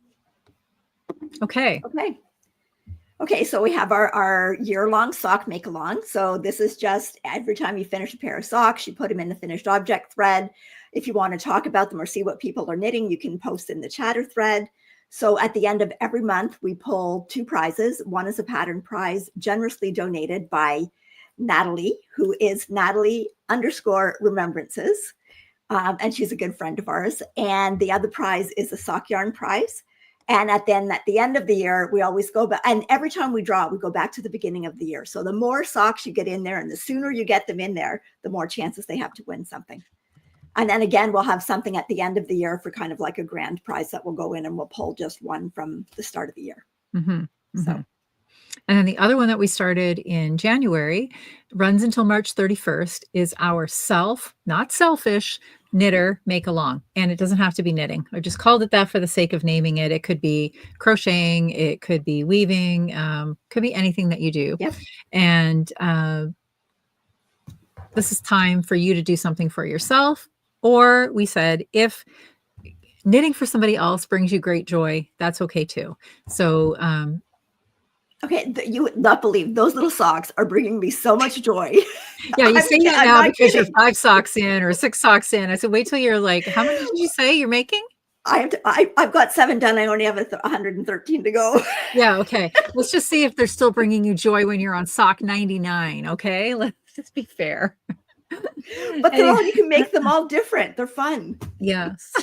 Okay, so we have our year-long sock make-along. So this is just every time you finish a pair of socks, you put them in the finished object thread. If you want to talk about them or see what people are knitting, you can post in the chatter thread. So at the end of every month, we pull 2 prizes. One is a pattern prize generously donated by Natalie, who is Natalie_remembrances. And she's a good friend of ours. And the other prize is a sock yarn prize. And at the end of the year, we always go back. And every time we draw, we go back to the beginning of the year. So the more socks you get in there and the sooner you get them in there, the more chances they have to win something. And then again, we'll have something at the end of the year for kind of like a grand prize that will go in, and we'll pull just one from the start of the year. So. And then the other one that we started in January runs until March 31st is our not selfish, knitter make-along. And it doesn't have to be knitting. I just called it that for the sake of naming it. It could be crocheting, it could be weaving, could be anything that you do. Yep. And this is time for you to do something for yourself. Or we said, if knitting for somebody else brings you great joy, that's okay too. So, okay, you would not believe those little socks are bringing me so much joy. Yeah, you say that now because you're 5 socks in or 6 socks in. I said, wait till you're like, how many did you say you're making? I've got 7 done. I only have 113 to go. Yeah, okay. Let's just see if they're still bringing you joy when you're on sock 99, okay? Let's just be fair. But you can make them all different. They're fun. Yes.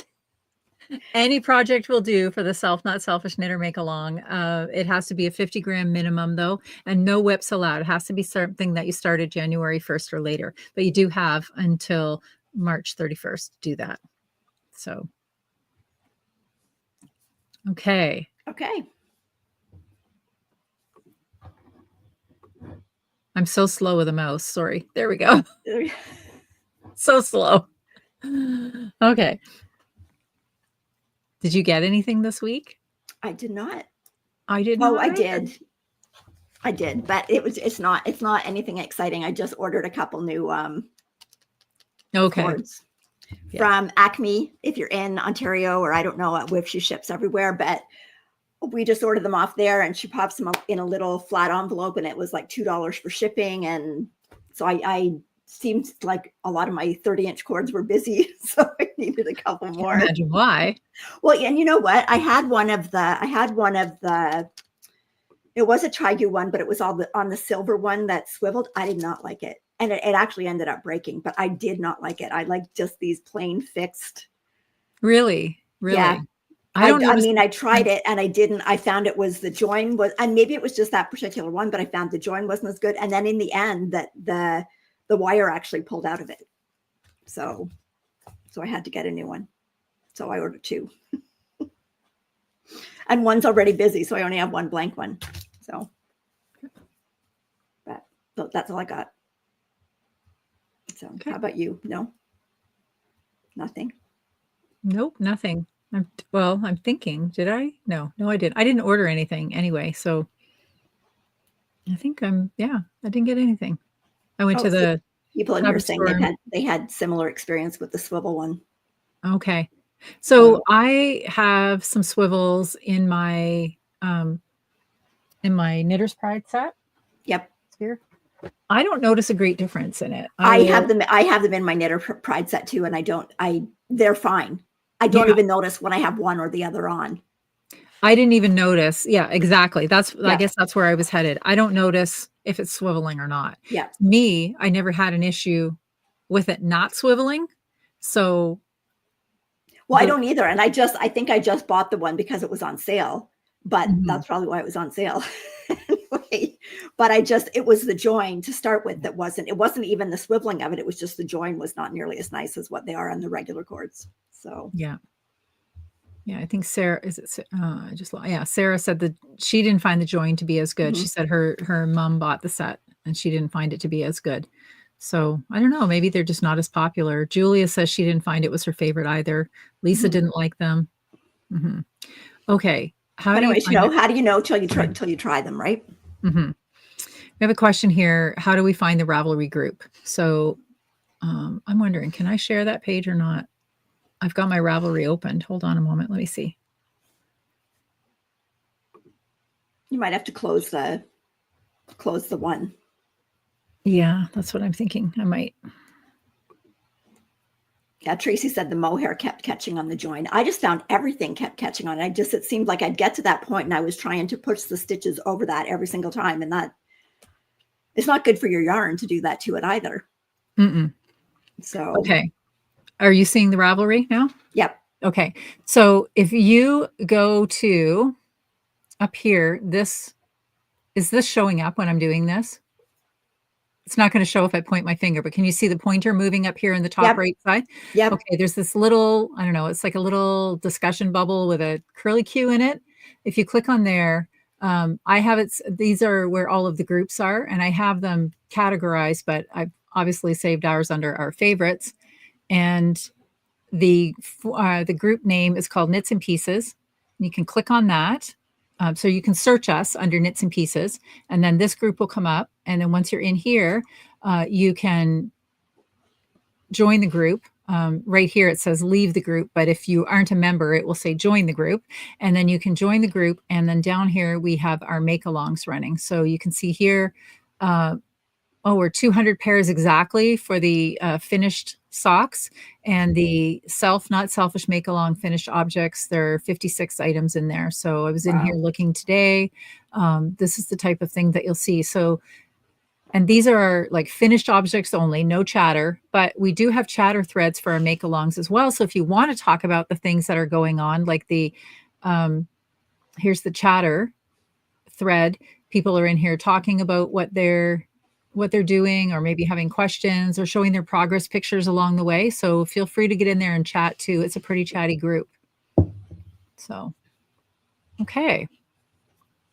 Any project will do for the Not Selfish Knitter Make-Along. It has to be a 50-gram minimum, though, and no whips allowed. It has to be something that you started January 1st or later. But you do have until March 31st to do that. So, okay. Okay. I'm so slow with a mouse. Sorry. There we go. So slow. Okay. Did you get anything this week? I did not. I did not. Oh, I did. I did, but it's not anything exciting. I just ordered a couple new cords from Acme. If you're in Ontario, or I don't know if she ships everywhere, but we just ordered them off there, and she pops them up in a little flat envelope, and it was like $2 for shipping. And so I seemed like a lot of my 30-inch cords were busy, so I needed a couple more. Can't imagine why. Well, and you know what? I had one of the. It was a Trigu one, but it was on the silver one that swiveled. I did not like it, and it actually ended up breaking. But I did not like it. I like just these plain fixed. Really? Yeah. I mean, I tried it and I didn't. I found it was the join was, and maybe it was just that particular one, but I found the join wasn't as good. And then in the end, that the wire actually pulled out of it. So I had to get a new one. So I ordered 2. And one's already busy, so I only have one blank one. So that's all I got. So How about you? No? Nothing? Nope, nothing. I'm thinking, did I? No, I didn't. I didn't order anything anyway. So I think I didn't get anything. I went to the people in here saying they had similar experience with the swivel one. Okay. So I have some swivels in my Knitter's Pride set. Yep. Here. I don't notice a great difference in it. I have them in my Knitter Pride set too, and they're fine. I don't even notice when I have one or the other on. I didn't even notice. Yeah, exactly. I guess that's where I was headed. I don't notice if it's swiveling or not. Yeah. Me, I never had an issue with it not swiveling. So. Well, I don't either. And I think I just bought the one because it was on sale, but that's probably why it was on sale. Anyway, but it was the join to start with it wasn't even the swiveling of it. It was just the join was not nearly as nice as what they are on the regular cords. So yeah, I think Sarah Sarah said that she didn't find the join to be as good. She said her mom bought the set and she didn't find it to be as good. So I don't know, maybe they're just not as popular. Julia says she didn't find it was her favorite either. Lisa didn't like them. Okay. How do you know till you try them, right? We have a question here. How do we find the Ravelry group? So I'm wondering, can I share that page or not? I've got my Ravelry opened. Hold on a moment. Let me see. You might have to close the one. Yeah, that's what I'm thinking. I might. Yeah, Tracy said the mohair kept catching on the join. I just found everything kept catching on it. It seemed like I'd get to that point and I was trying to push the stitches over that every single time. And that it's not good for your yarn to do that to it either. So. Okay. Are you seeing the Ravelry now? Yep. Okay. So if you go to up here, is this showing up when I'm doing this? it's not going to show if I point my finger, but can you see the pointer moving up here in the top Yep. right side? Yep. Okay, there's this little, I don't know, it's like a little discussion bubble with a curly Q in it. If you click on there, I have it, these are where all of the groups are, and I have them categorized, but I've obviously saved ours under our favorites. And the group name is called Knits and Pieces. You can click on that. So you can search us under Knits and Pieces, and then this group will come up. And then once you're in here, you can join the group. Right here, it says leave the group, but if you aren't a member, it will say join the group. And then you can join the group. And then down here, we have our Makealongs running. So you can see here, we're 200 pairs exactly for the finished socks, and the Not Selfish Makealong finished objects. There are 56 items in there. So I was in here looking today. This is the type of thing that you'll see. So, and these are like finished objects only, no chatter, but we do have chatter threads for our Makealongs as well. So if you want to talk about the things that are going on, like the, here's the chatter thread. People are in here talking about what they're doing, or maybe having questions or showing their progress pictures along the way. So feel free to get in there and chat too. It's a pretty chatty group. So, okay.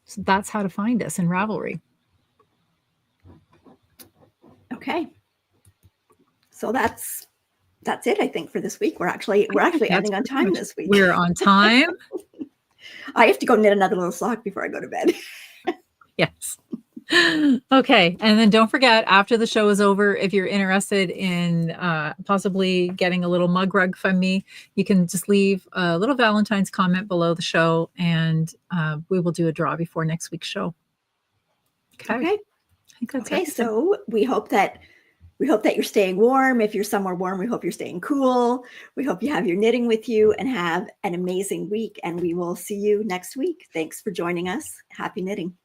So that's how to find us in Ravelry. Okay. So that's it, I think, for this week. We're actually ending on time this week. We're on time. I have to go knit another little sock before I go to bed. Yes. Okay. And then don't forget, after the show is over, if you're interested in possibly getting a little mug rug from me, you can just leave a little Valentine's comment below the show, and we will do a draw before next week's show. Okay. I think that's okay. So we hope that you're staying warm. If you're somewhere warm, we hope you're staying cool. We hope you have your knitting with you, and have an amazing week. And we will see you next week. Thanks for joining us. Happy knitting.